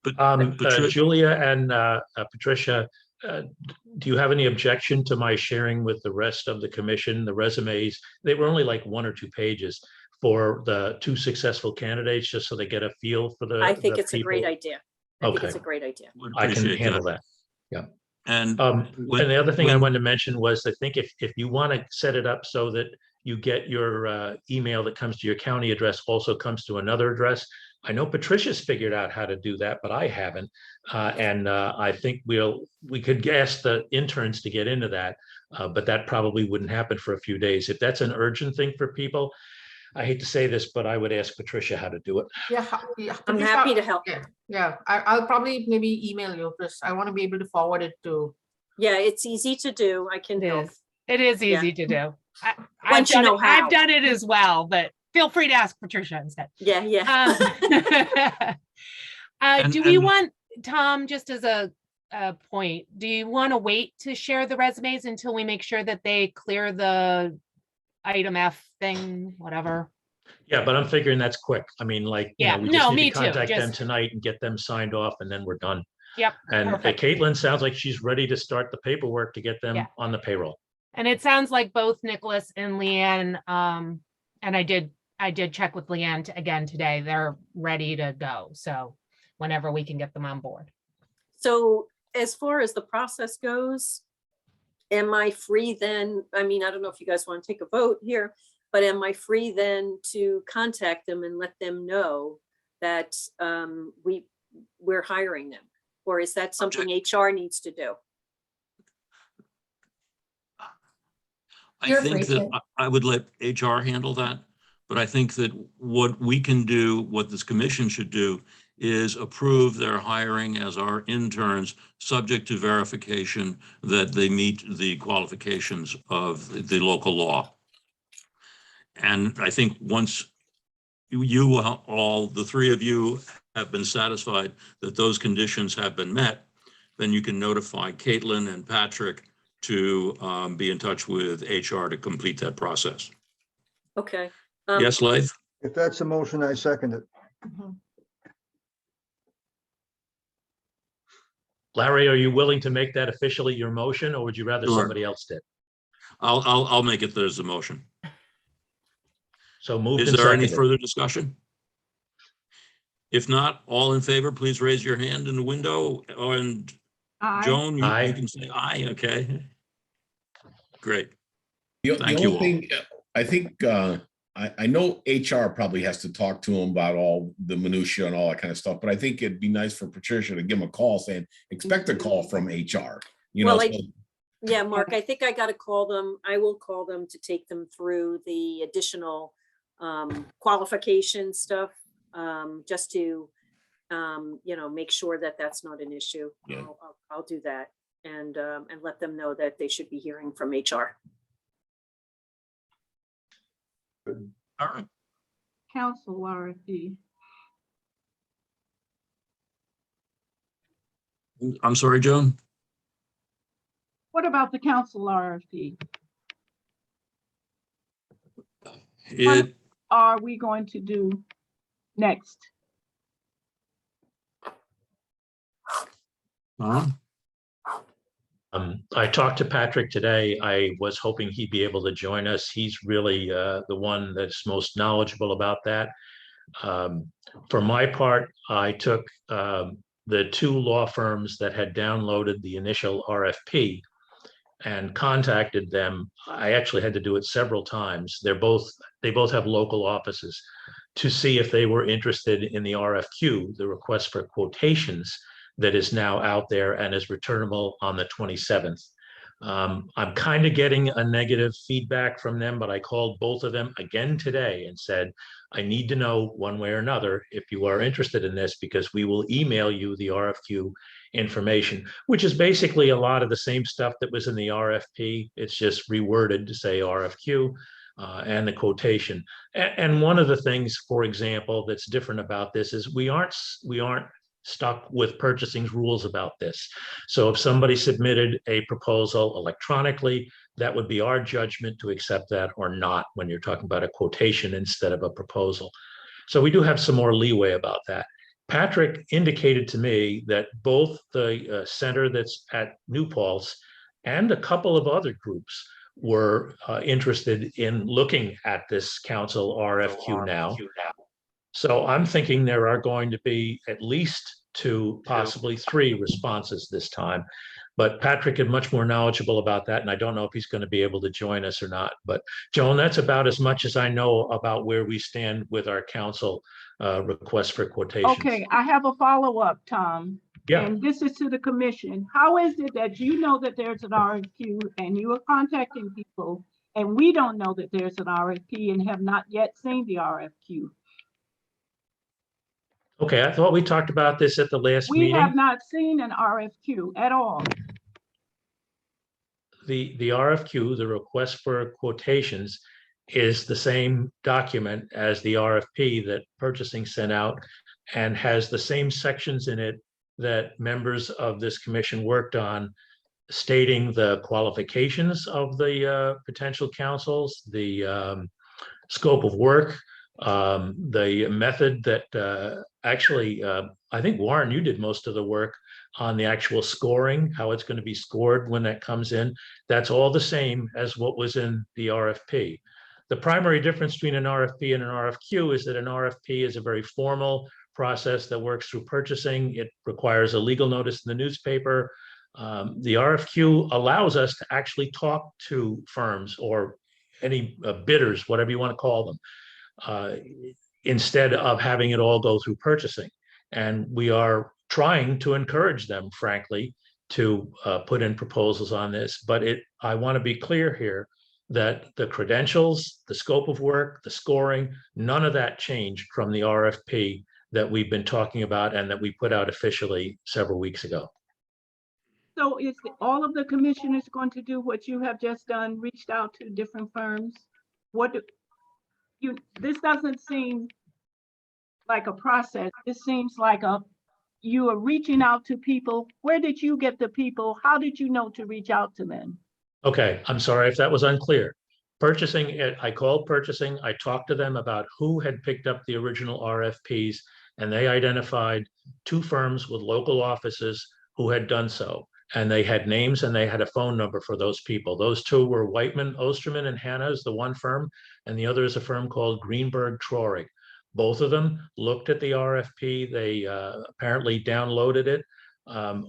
But Julia and Patricia, do you have any objection to my sharing with the rest of the commission the resumes? They were only like 1 or 2 pages for the 2 successful candidates, just so they get a feel for the. I think the it's a great people. idea. I think it's a Okay. great idea. I can handle that. Yeah. And And the other thing I wanted to mention was, I think if you want to set it up so that you get your email that comes to your county address also comes to another address. I know Patricia's figured out how to do that, but I haven't. And I think we could ask the interns to get into that, but that probably wouldn't happen for a few days. If that's an urgent thing for people, I hate to say this, but I would ask Patricia how to do it. Yeah, I'm happy to help. Yeah, I'll probably maybe email you because I want to be able to forward it to. Yeah, it's easy to do. I can help. It is Yeah. easy to do. Once you know how. I've done it as well, but feel free to ask Patricia instead. Yeah, yeah. Do we want, Tom, just as a point, do you want to wait to share the resumes until we make sure that they clear the item F thing, whatever? Yeah, but I'm figuring that's quick. I mean, like, Yeah, we just no, need me to too, contact them just- tonight and get them signed off, and then we're done. Yep. And perfect. Caitlin sounds like she's ready to start the paperwork to get them Yeah. on the payroll. And it sounds like both Nicholas and Leanne, and I did I did check with Leanne again today. They're ready to go. So whenever we can get them on board. So as far as the process goes, am I free then? I mean, I don't know if you guys want to take a vote here, but am I free then to contact them and let them know that we're hiring them? Or is that something HR needs to do? I You're think free that to. I would let HR handle that, but I think that what we can do, what this commission should do, is approve their hiring as our interns, subject to verification that they meet the qualifications of the local law. And I think once you all, the three of you, have been satisfied that those conditions have been met, then you can notify Caitlin and Patrick to be in touch with HR to complete that process. Okay. Yes, Leith? If that's a motion, I second it. Larry, are you willing to make that officially your motion, or would you rather Sure. somebody else did? I'll make it as a motion. So moved Is and there any seconded. further discussion? If not, all in favor, please raise your hand in the window. And Aye. Joan, you Aye. can say aye, okay? Great. The Thank you only all. thing, I think, I know HR probably has to talk to him about all the minutia and all that kind of stuff, but I think it'd be nice for Patricia to give him a call saying, expect a call from HR, you know? Well, so- Yeah, Mark, I think I got to call them. I will call them to take them through the additional qualification stuff, just to, make sure that that's not an issue. Yeah. I'll do that and let them know that they should be hearing from HR. All right. Council RFP. I'm sorry, Joan? What about the council RFP? It, Are we going to do next? I talked to Patrick today. I was hoping he'd be able to join us. He's really the one that's most knowledgeable about that. For my part, I took the two law firms that had downloaded the initial RFP and contacted them. I actually had to do it several times. They both have local offices, to see if they were interested in the RFQ, the request for quotations, that is now out there and is returnable on the 27th. I'm kind of getting a negative feedback from them, but I called both of them again today and said, I need to know one way or another if you are interested in this, because we will email you the RFQ information, which is basically a lot of the same stuff that was in the RFP. It's just reworded to say RFQ and the quotation. And one of the things, for example, that's different about this is we aren't stuck with purchasing's rules about this. So if somebody submitted a proposal electronically, that would be our judgment to accept that or not when you're talking about a quotation instead of a proposal. So we do have some more leeway about that. Patrick indicated to me that both the center that's at New Paltz and a couple of other groups were interested in looking at this council RFQ now. So I'm thinking there are going to be at least 2, possibly 3 responses this time. But Patrick is much more knowledgeable about that, and I don't know if he's going to be able to join us or not. But Joan, that's about as much as I know about where we stand with our council request for quotations. Okay, I have a follow-up, Tom. Yeah. And this is to the commission. How is it that you know that there's an RFQ and you are contacting people and we don't know that there's an RFP and have not yet seen the RFQ? Okay, I thought we talked about this at the last We meeting. have not seen an RFQ at all. The RFQ, the request for quotations, is the same document as the RFP that purchasing sent out and has the same sections in it that members of this commission worked on, stating the qualifications of the potential councils, the scope of work, the method that actually, I think Warren, you did most of the work on the actual scoring, how it's going to be scored when that comes in. That's all the same as what was in the RFP. The primary difference between an RFP and an RFQ is that an RFP is a very formal process that works through purchasing. It requires a legal notice in the newspaper. The RFQ allows us to actually talk to firms or any bidders, whatever you want to call them, instead of having it all go through purchasing. And we are trying to encourage them, frankly, to put in proposals on this. But I want to be clear here that the credentials, the scope of work, the scoring, none of that changed from the RFP that we've been talking about and that we put out officially several weeks ago. So is all of the commissioners going to do what you have just done, reached out to different firms? This doesn't seem like a process. This seems like you are reaching out to people. Where did you get the people? How did you know to reach out to them? Okay, I'm sorry if that was unclear. Purchasing, I called purchasing, I talked to them about who had picked up the original RFPs, and they identified 2 firms with local offices who had done so. And they had names and they had a phone number for those people. Those 2 were Whiteman, Osterman, and Hannah is the one firm, and the other is a firm called Greenberg Traurig. Both of them looked at the RFP. They apparently downloaded it.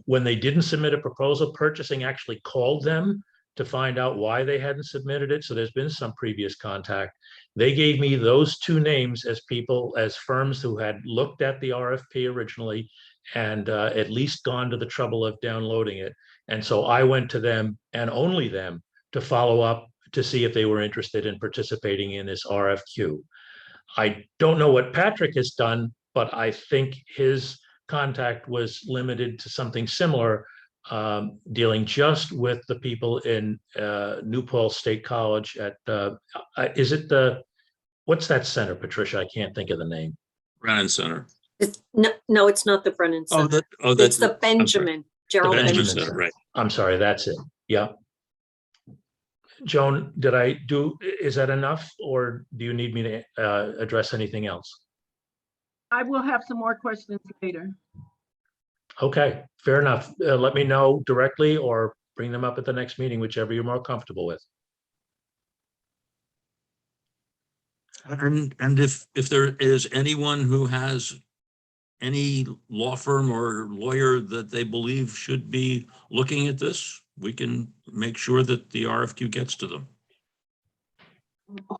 When they didn't submit a proposal, purchasing actually called them to find out why they hadn't submitted it. So there's been some previous contact. They gave me those 2 names as firms who had looked at the RFP originally and at least gone to the trouble of downloading it. And so I went to them and only them to follow up to see if they were interested in participating in this RFQ. I don't know what Patrick has done, but I think his contact was limited to something similar, dealing just with the people in New Paltz State College at, what's that center, Patricia? I can't think of the name. Brennan Center. No, it's not the Brennan Center. It's the Benjamin, Gerald Benjamin Benjamin. Center, right. I'm sorry, that's it. Yeah. Joan, is that enough, or do you need me to address anything else? I will have some more questions later. Okay, fair enough. Let me know directly or bring them up at the next meeting, whichever you're more comfortable with. And if there is anyone who has any law firm or lawyer that they believe should be looking at this, we can make sure that the RFQ gets to them.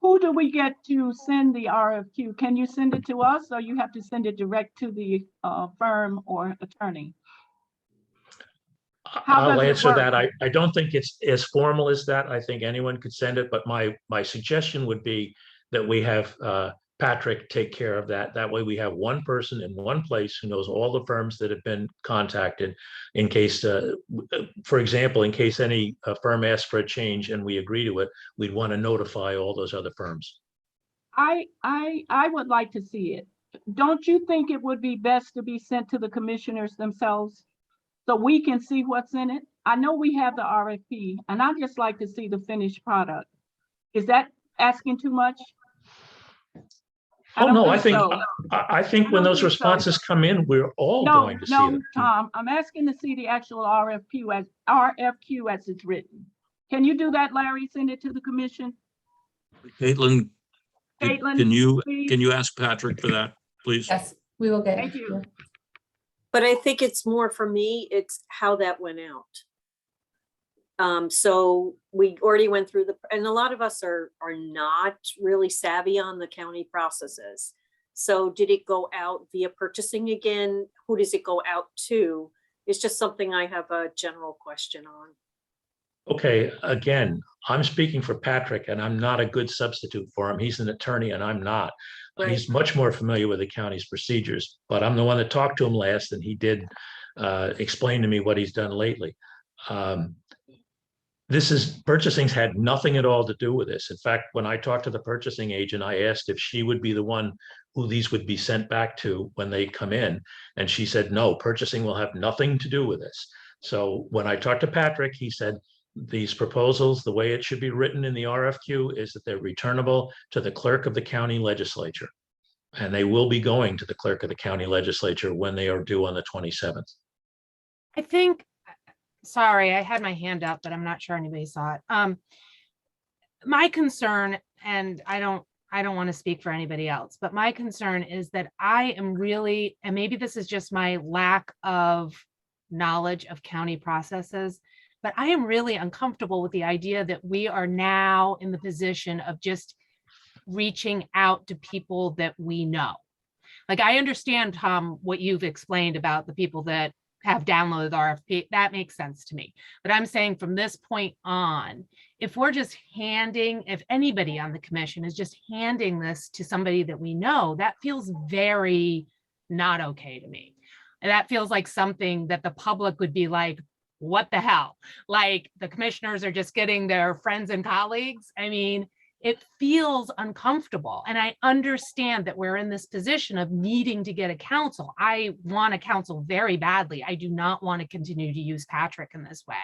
Who do we get to send the RFQ? Can you send it to us, or you have to send it direct to the firm or attorney? How does I'll it answer work? that. I don't think it's as formal as that. I think anyone could send it, but my suggestion would be that we have Patrick take care of that. That way we have one person in one place who knows all the firms that have been contacted in case, for example, in case any firm asks for a change and we agree to it, we'd want to notify all those other firms. I would like to see it. Don't you think it would be best to be sent to the commissioners themselves so we can see what's in it? I know we have the RFP and I'd just like to see the finished product. Is that asking too much? Oh, no, I think when don't those think so. responses come in, we're all going to see No, them. Tom, I'm asking to see the actual RFQ as it's written. Can you do that, Larry? Send it to the commission? Caitlin, Caitlin, can please. you ask Patrick for that, please? Yes, we will get it. Thank you. But I think it's more for me, it's how that went out. So we already went through and a lot of us are not really savvy on the county processes. So did it go out via purchasing again? Who does it go out to? It's just something I have a general question on. Okay, again, I'm speaking for Patrick and I'm not a good substitute for him. He's an attorney and I'm not. Right. He's much more familiar with the county's procedures, but I'm the one that talked to him last and he did explain to me what he's done lately. Purchasing's had nothing at all to do with this. In fact, when I talked to the purchasing agent, I asked if she would be the one who these would be sent back to when they come in. And she said, no, purchasing will have nothing to do with this. So when I talked to Patrick, he said, these proposals, the way it should be written in the RFQ is that they're returnable to the clerk of the county legislature. And they will be going to the clerk of the county legislature when they are due on the 27th. I think, sorry, I had my hand up, but I'm not sure anybody saw it. my concern, and I don't want to speak for anybody else, but my concern is that I am really, and maybe this is just my lack of knowledge of county processes, but I am really uncomfortable with the idea that we are now in the position of just reaching out to people that we know. Like, I understand, Tom, what you've explained about the people that have downloaded the RFP. That makes sense to me. But I'm saying from this point on, if we're just handing, if anybody on the commission is just handing this to somebody that we know, that feels very not okay to me. And that feels like something that the public would be like, what the hell? Like, the commissioners are just getting their friends and colleagues. I mean, it feels uncomfortable. And I understand that we're in this position of needing to get a counsel. I want a counsel very badly. I do not want to continue to use Patrick in this way.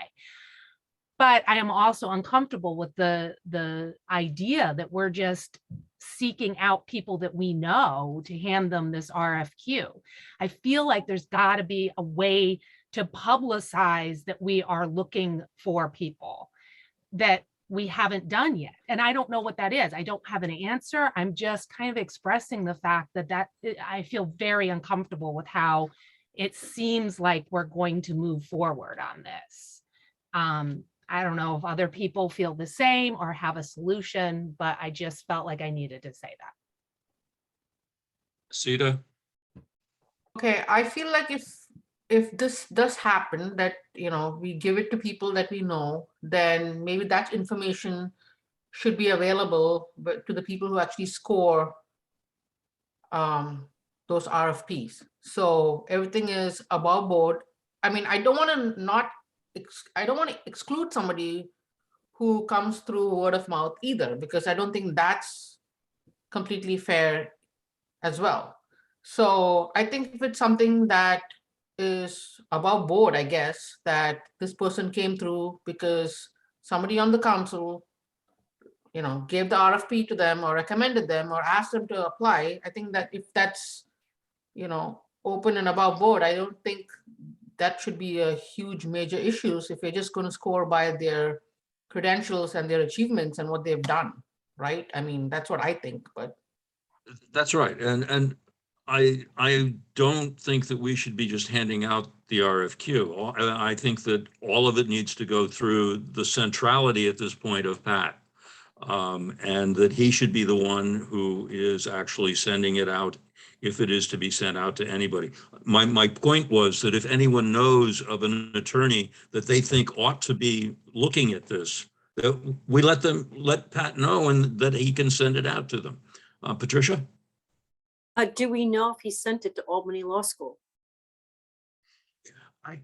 But I am also uncomfortable with the idea that we're just seeking out people that we know to hand them this RFQ. I feel like there's got to be a way to publicize that we are looking for people that we haven't done yet. And I don't know what that is. I don't have an answer. I'm just kind of expressing the fact that I feel very uncomfortable with how it seems like we're going to move forward on this. I don't know if other people feel the same or have a solution, but I just felt like I needed to say that. Sita? Okay, I feel like if this does happen, that, you know, we give it to people that we know, then maybe that information should be available, but to the people who actually score those RFPs. So everything is above board. I mean, I don't want to exclude somebody who comes through word of mouth either, because I don't think that's completely fair as well. So I think if it's something that is above board, I guess, that this person came through because somebody on the council, you know, gave the RFP to them or recommended them or asked them to apply. I think that if that's, you know, open and above board, I don't think that should be a huge major issues if you're just going to score by their credentials and their achievements and what they've done, right? I mean, that's what I think, but. That's right. And I don't think that we should be just handing out the RFQ. I think that all of it needs to go through the centrality at this point of Pat. And that he should be the one who is actually sending it out if it is to be sent out to anybody. My point was that if anyone knows of an attorney that they think ought to be looking at this, that we let Pat know and that he can send it out to them. Patricia? Do we know if he sent it to Albany Law School? I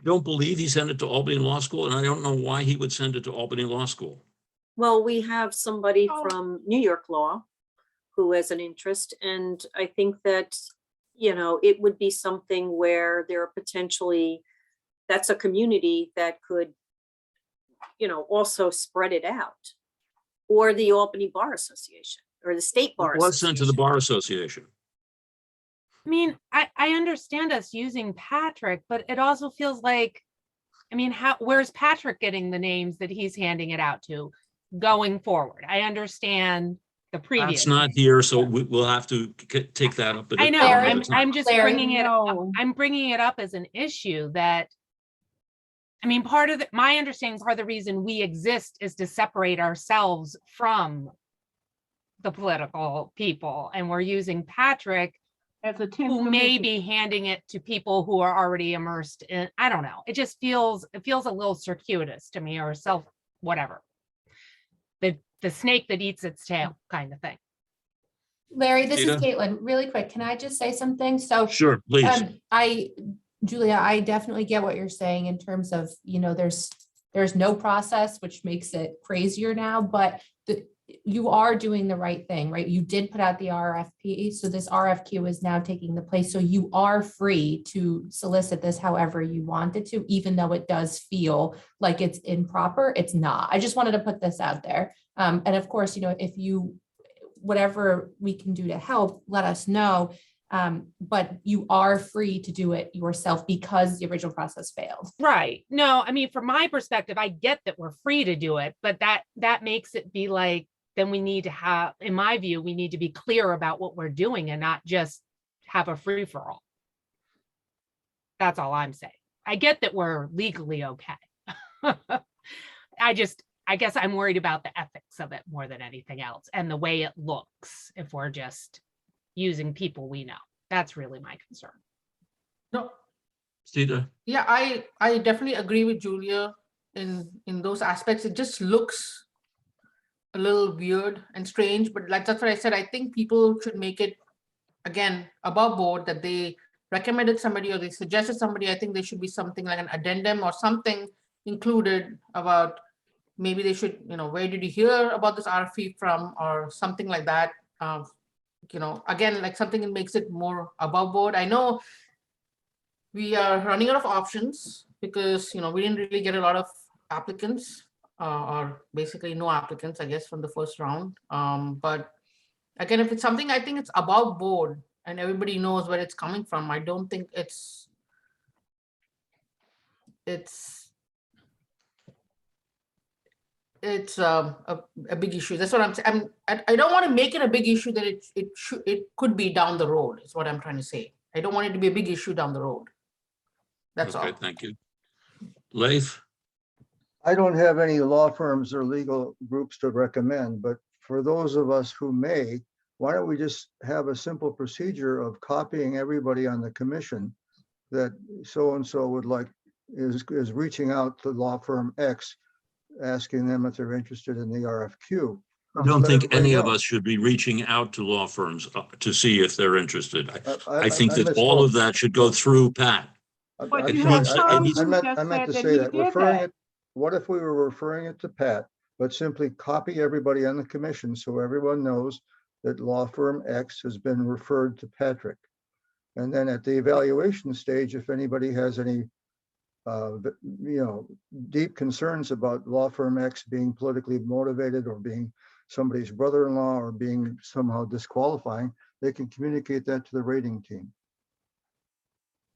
don't believe he sent it to Albany Law School, and I don't know why he would send it to Albany Law School. Well, we have somebody from New York Law who has an interest, and I think that, you know, it would be something where there are potentially, that's a community that could, you know, also spread it out. Or the Albany Bar Association or the State Bar It was sent to the Association. Bar Association. I mean, I understand us using Patrick, but it also feels like, I mean, where's Patrick getting the names that he's handing it out to going forward? I understand the previous. That's not here, so we'll have to take that up. I know, I'm just Larry, bringing it up. No. I'm bringing it up as an issue that, I mean, part of my understanding, part of the reason we exist is to separate ourselves from the political people. And we're using Patrick, As a 10th who may commission. be handing it to people who are already immersed in, I don't know. It just feels a little circuitous to me, or whatever. The snake that eats its tail kind of thing. Larry, this is Gina? Caitlin. Really quick, can I just say something? So Sure, please. Julia, I definitely get what you're saying in terms of, you know, there's no process, which makes it crazier now, but you are doing the right thing, right? You did put out the RFP. So this RFQ is now taking the place. So you are free to solicit this however you wanted to, even though it does feel like it's improper. It's not. I just wanted to put this out there. And of course, you know, whatever we can do to help, let us know. But you are free to do it yourself because the original process failed. Right. No, I mean, from my perspective, I get that we're free to do it, but that makes it be like, then we need to have, in my view, we need to be clear about what we're doing and not just have a free for all. That's all I'm saying. I get that we're legally okay. I guess I'm worried about the ethics of it more than anything else and the way it looks if we're just using people we know. That's really my concern. No, Sita, yeah, I definitely agree with Julia in those aspects. It just looks a little weird and strange, but like that's what I said. I think people should make it again above board that they recommended somebody or they suggested somebody. I think there should be something like an addendum or something included about maybe they should, where did you hear about this RFP from or something like that. Again, like something that makes it more above board. I know we are running out of options because, we didn't really get a lot of applicants or basically no applicants, I guess, from the first round. But again, if it's something, I think it's above board and everybody knows where it's coming from. I don't think it's a big issue. That's what I'm saying. I don't want to make it a big issue that it could be down the road, is what I'm trying to say. I don't want it to be a big issue down the road. That's all. okay, thank you. Leif, I don't have any law firms or legal groups to recommend, but for those of us who may, why don't we just have a simple procedure of copying everybody on the commission that so-and-so would like, is reaching out to law firm X, asking them if they're interested in the RFQ. I don't think Let everybody any of know. us should be reaching out to law firms to see if they're interested. I think I that all of misspoke. that should go through Pat. But It you needs- have it Tom needs- who I just meant to said say he that, did referring that. it, what if we were referring it to Pat, but simply copy everybody on the commission so everyone knows that law firm X has been referred to Patrick. And then at the evaluation stage, if anybody has any, deep concerns about law firm X being politically motivated or being somebody's brother-in-law or being somehow disqualifying, they can communicate that to the rating team.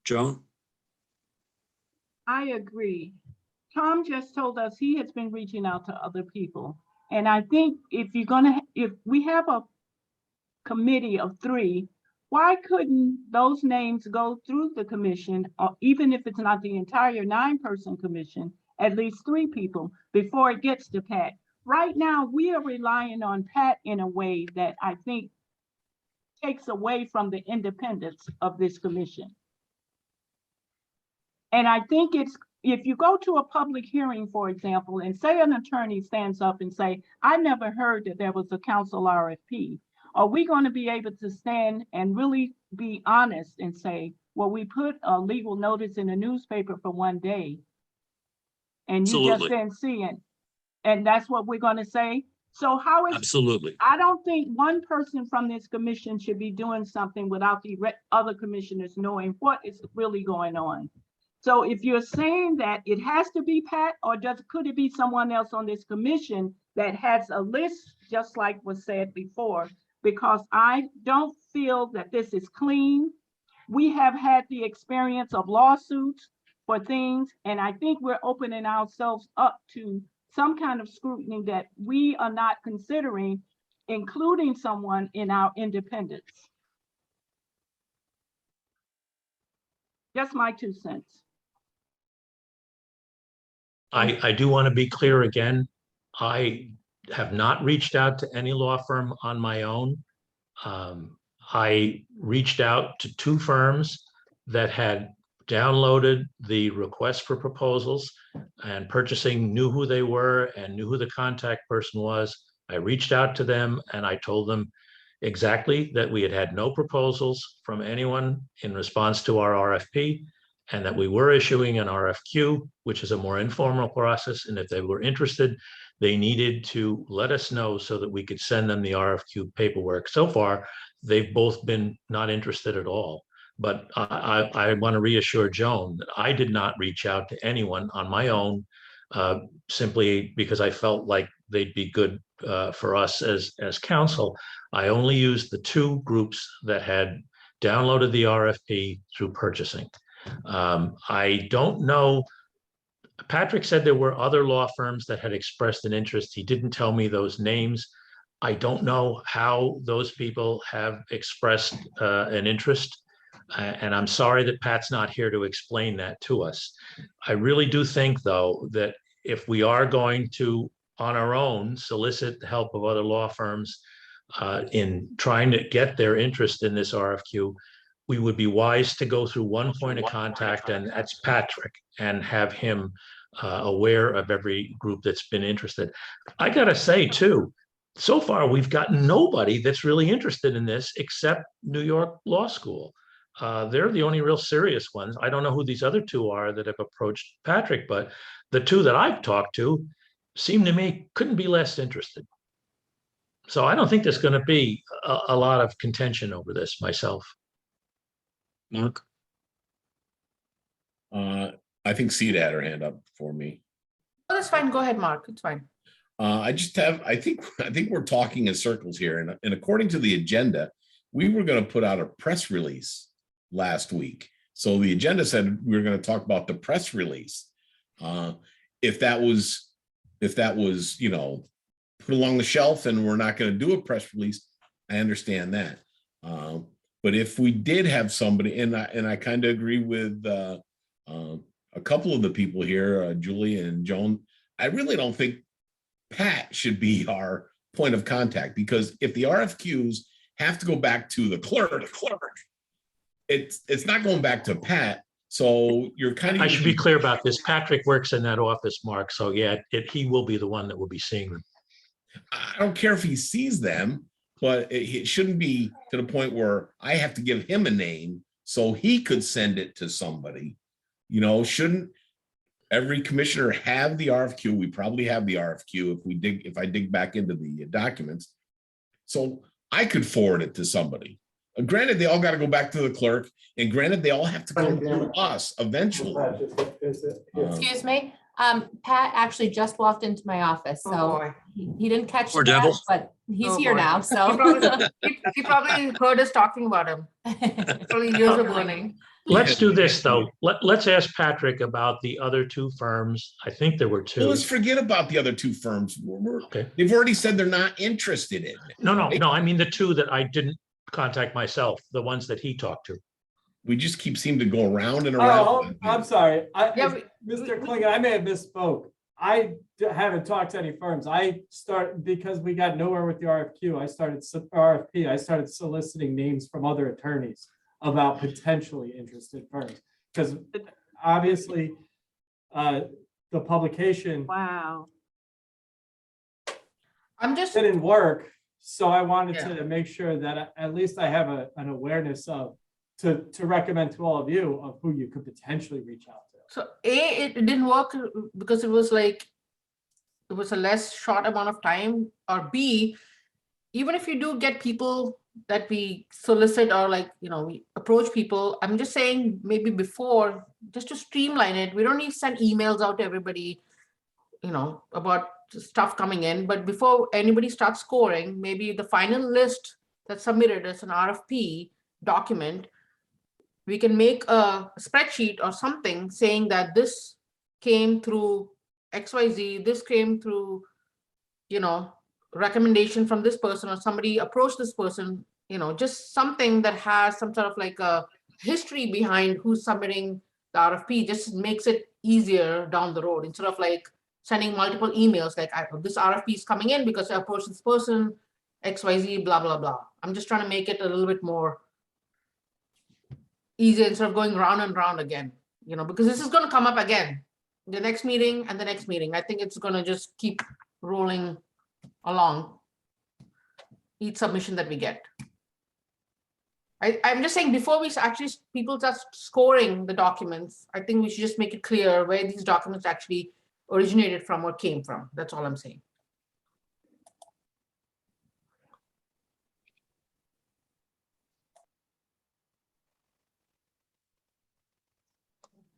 Joan? I agree. Tom just told us he has been reaching out to other people. And I think if we have a committee of 3, why couldn't those names go through the commission, or even if it's not the entire 9-person commission, at least 3 people before it gets to Pat? Right now, we are relying on Pat in a way that I think takes away from the independence of this commission. And I think if you go to a public hearing, for example, and say an attorney stands up and say, I never heard that there was a council RFP, are we going to be able to stand and really be honest and say, well, we put a legal notice in the newspaper for one day and you just Absolutely. didn't see it? And that's what we're going to say? So how is, Absolutely. I don't think one person from this commission should be doing something without the other commissioners knowing what is really going on. So if you're saying that it has to be Pat, or could it be someone else on this commission that has a list, just like was said before? Because I don't feel that this is clean. We have had the experience of lawsuits for things, and I think we're opening ourselves up to some kind of scrutiny that we are not considering, including someone in our independence. Just my 2 cents. I do want to be clear again. I have not reached out to any law firm on my own. I reached out to 2 firms that had downloaded the request for proposals and purchasing knew who they were and knew who the contact person was. I reached out to them and I told them exactly that we had had no proposals from anyone in response to our RFP, and that we were issuing an RFQ, which is a more informal process. And if they were interested, they needed to let us know so that we could send them the RFQ paperwork. So far, they've both been not interested at all. But I want to reassure Joan that I did not reach out to anyone on my own, simply because I felt like they'd be good for us as council. I only used the 2 groups that had downloaded the RFP through purchasing. I don't know. Patrick said there were other law firms that had expressed an interest. He didn't tell me those names. I don't know how those people have expressed an interest. And I'm sorry that Pat's not here to explain that to us. I really do think, though, that if we are going to, on our own, solicit the help of other law firms in trying to get their interest in this RFQ, we would be wise to go through one point of contact, and that's Patrick, and have him aware of every group that's been interested. I gotta say, too, so far, we've got nobody that's really interested in this except New York Law School. They're the only real serious ones. I don't know who these other two are that have approached Patrick, but the two that I've talked to seem to me couldn't be less interested. So I don't think there's going to be a lot of contention over this myself. Mark? I think Ceda had her hand up for me. Oh, that's fine. Go ahead, Mark. It's fine. I think we're talking in circles here. And according to the agenda, we were going to put out a press release last week. So the agenda said we were going to talk about the press release. If that was, you know, put along the shelf and we're not going to do a press release, I understand that. But if we did have somebody, and I kind of agree with a couple of the people here, Julia and Joan, I really don't think Pat should be our point of contact, because if the RFQs have to go back to the clerk, it's not going back to Pat. So you're kind of. I should be clear about this. Patrick works in that office, Mark. So yeah, he will be the one that will be seeing them. I don't care if he sees them, but it shouldn't be to the point where I have to give him a name so he could send it to somebody. You know, shouldn't every commissioner have the RFQ? We probably have the RFQ if I dig back into the documents. So I could forward it to somebody. Granted, they all got to go back to the clerk, and granted, they all have to come through us eventually. Excuse me, Pat actually just walked into my office, Oh, so boy. he didn't catch Poor that, devil. but he's Oh, here boy. now, He so. probably heard us talking about him. Probably years of learning. Let's do this, though. Let's ask Patrick about the other two firms. I think there were Well, two. let's forget about the other two firms. Okay. They've already said they're not interested in it. No. I mean the two that I didn't contact myself, the ones that he talked to. We just seem to go around and around. Oh, I'm sorry. Yeah, Mr. Klingon, I may have misspoke. I haven't talked to any firms. Because we got nowhere with the RFQ, I started soliciting names from other attorneys about potentially interested firms. Because obviously, the publication Wow. I'm just, didn't work. So I wanted Yeah. to make sure that at least I have an awareness of, to recommend to all of you of who you could potentially reach out to. so it didn't work because it was a less short amount of time, or B, even if you do get people that we solicit or we approach people, I'm just saying maybe before, just to streamline it, we don't need to send emails out to everybody, about stuff coming in, but before anybody starts scoring, maybe the final list that's submitted as an RFP document, we can make a spreadsheet or something saying that this came through XYZ, this came through, recommendation from this person, or somebody approached this person, just something that has some sort of like a history behind who's submitting the RFP, just makes it easier down the road, instead of like sending multiple emails like this RFP is coming in because I approached this person, XYZ, blah, blah, blah. I'm just trying to make it a little bit more easier instead of going round and round again, because this is going to come up again, the next meeting and the next meeting. I think it's going to just keep rolling along each submission that we get. I'm just saying, before we actually people start scoring the documents, I think we should just make it clear where these documents actually originated from or came from. That's all I'm saying.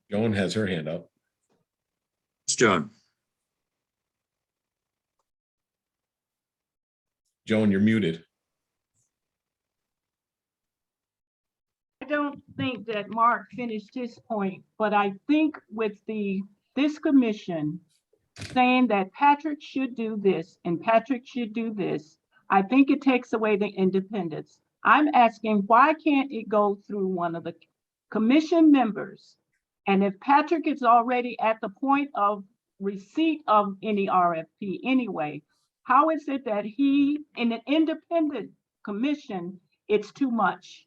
Joan has her hand up. It's John. Joan, you're muted. don't think that Mark finished his point, but I think with this commission saying that Patrick should do this and Patrick should do this, I think it takes away the independence. I'm asking, why can't it go through one of the commission members? And if Patrick is already at the point of receipt of any RFP anyway, how is it that he, in an independent commission, it's too much?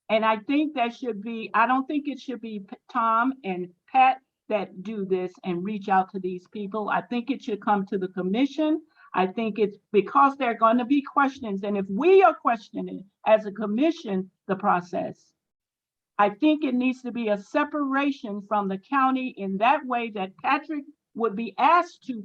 And I think that should be, I don't think it should be Tom and Pat that do this and reach out to these people. I think it should come to the commission. I think it's because there are going to be questions. And if we are questioning as a commission the process, I think it needs to be a separation from the county in that way that Patrick would be asked to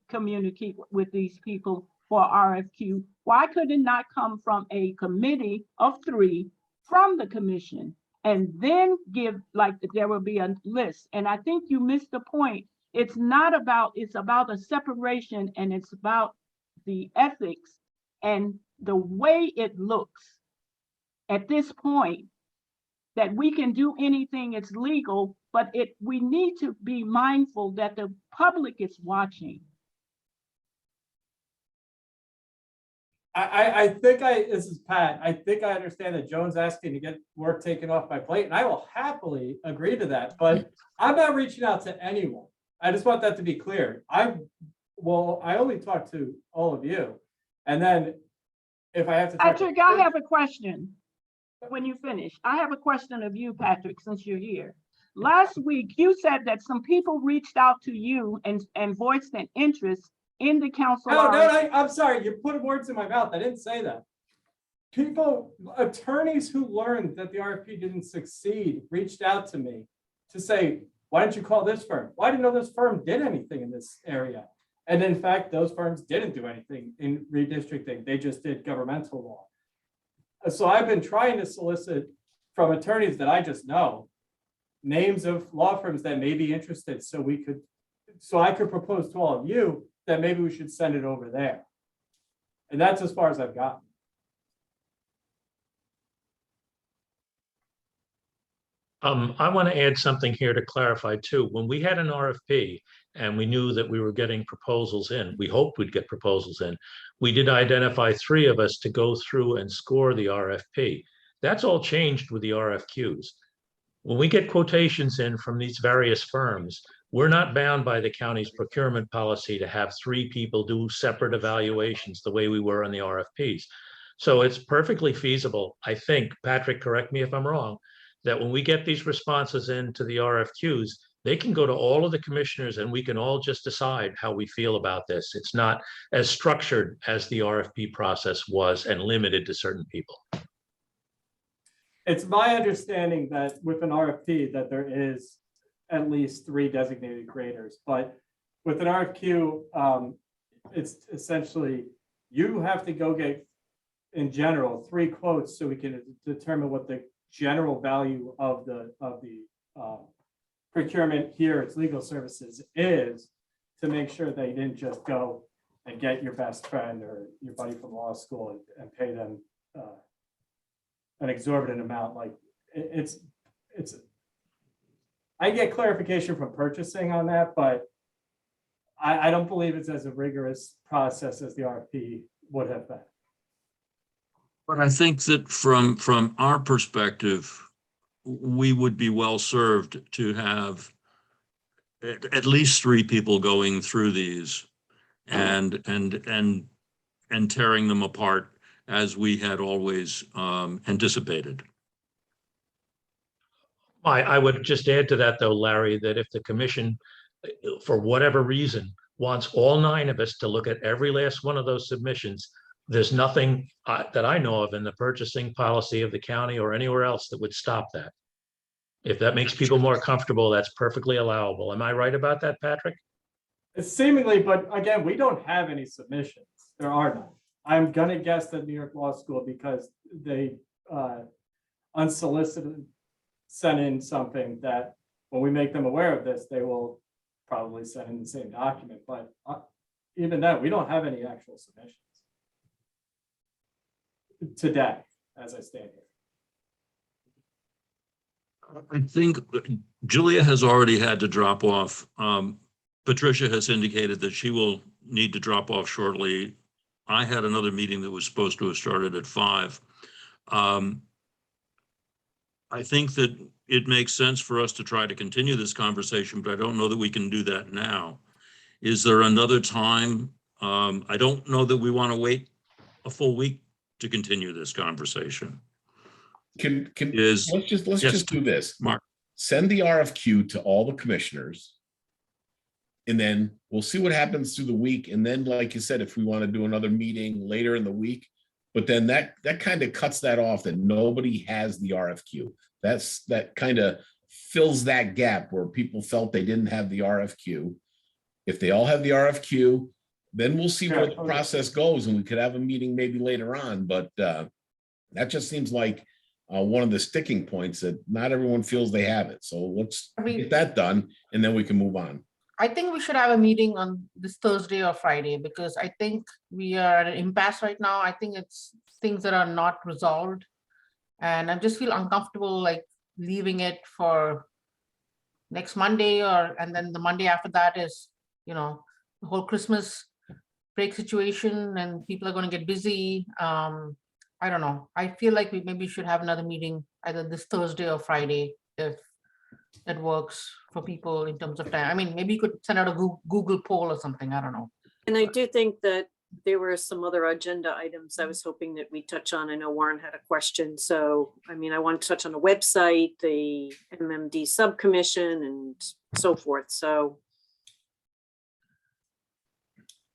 communicate with these people for RFQ. Why could it not come from a committee of 3 from the commission and then give, like, there will be a list? And I think you missed the point. It's not about, it's about a separation, and it's about the ethics and the way it looks at this point that we can do anything, it's legal, but we need to be mindful that the public is watching. I think this is Pat. I think I understand that Joan's asking to get work taken off my plate, and I will happily agree to that, but I'm not reaching out to anyone. I just want that to be clear. I only talk to all of you. And then if I have to talk Patrick, I have a question. When you finish, I have a question of you, Patrick, since you're here. Last week, you said that some people reached out to you and voiced an interest in the council. No, I'm sorry. You're putting words in my mouth. I didn't say that. Attorneys who learned that the RFP didn't succeed reached out to me to say, why didn't you call this firm? Well, I didn't know this firm did anything in this area. And in fact, those firms didn't do anything in redistricting. They just did governmental law. So I've been trying to solicit from attorneys that I just know names of law firms that may be interested, so I could propose to all of you that maybe we should send it over there. And that's as far as I've gotten. I want to add something here to clarify too. When we had an RFP and we knew that we were getting proposals in, we hoped we'd get proposals in, we did identify 3 of us to go through and score the RFP. That's all changed with the RFQs. When we get quotations in from these various firms, we're not bound by the county's procurement policy to have 3 people do separate evaluations the way we were on the RFPs. So it's perfectly feasible, I think, Patrick, correct me if I'm wrong, that when we get these responses into the RFQs, they can go to all of the commissioners and we can all just decide how we feel about this. It's not as structured as the RFP process was and limited to certain people. It's my understanding that with an RFP that there is at least 3 designated graders, but with an RFQ, it's essentially, you have to go get, in general, 3 quotes so we can determine what the general value of the procurement here, its legal services is, to make sure they didn't just go and get your best friend or your buddy from law school and pay them an exorbitant amount. Like it's I get clarification from purchasing on that, but I don't believe it's as a rigorous process as the RFP would have been. But I think that from our perspective, we would be well served to have at least 3 people going through these and tearing them apart as we had always anticipated. I would just add to that, though, Larry, that if the commission, for whatever reason, wants all 9 of us to look at every last one of those submissions, there's nothing that I know of in the purchasing policy of the county or anywhere else that would stop that. If that makes people more comfortable, that's perfectly allowable. Am I right about that, Patrick? It's seemingly, but again, we don't have any submissions. There are none. I'm gonna guess that New York Law School, because they unsolicited sent in something that when we make them aware of this, they will probably send in the same document. But even that, we don't have any actual submissions today. as I stand here. I think Julia has already had to drop off. Patricia has indicated that she will need to drop off shortly. I had another meeting that was supposed to have started at 5. I think that it makes sense for us to try to continue this conversation, but I don't know that we can do that now. Is there another time? I don't know that we want to wait a full week to continue this conversation. Let's Yes. just do this. Mark. Send the RFQ to all the commissioners. And then we'll see what happens through the week. And then, like you said, if we want to do another meeting later in the week, but then that kind of cuts that off, that nobody has the RFQ. That kind of fills that gap where people felt they didn't have the RFQ. If they all have the RFQ, then we'll see where the process goes, and we could have a meeting maybe later on. But that just seems like one of the sticking points, that not everyone feels they have it. So let's get that done, and then we can move on. I think we should have a meeting on this Thursday or Friday, because I think we are at an impasse right now. I think it's things that are not resolved. And I just feel uncomfortable like leaving it for next Monday, and then the Monday after that is, the whole Christmas break situation, and people are going to get busy. I don't know. I feel like we maybe should have another meeting either this Thursday or Friday, if that works for people in terms of time. I mean, maybe you could send out a Google poll or something. I don't know. And I do think that there were some other agenda items I was hoping that we touch on. I know Warren had a question. So, I mean, I want to touch on the website, the MMD subcommission and so forth. So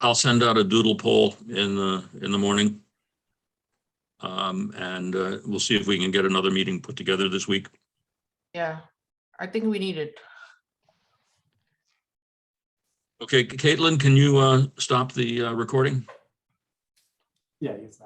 I'll send out a doodle poll in the morning. And we'll see if we can get another meeting put together this week. Yeah, I think we need it. Okay, Caitlin, can you stop the recording? Yeah, it's not.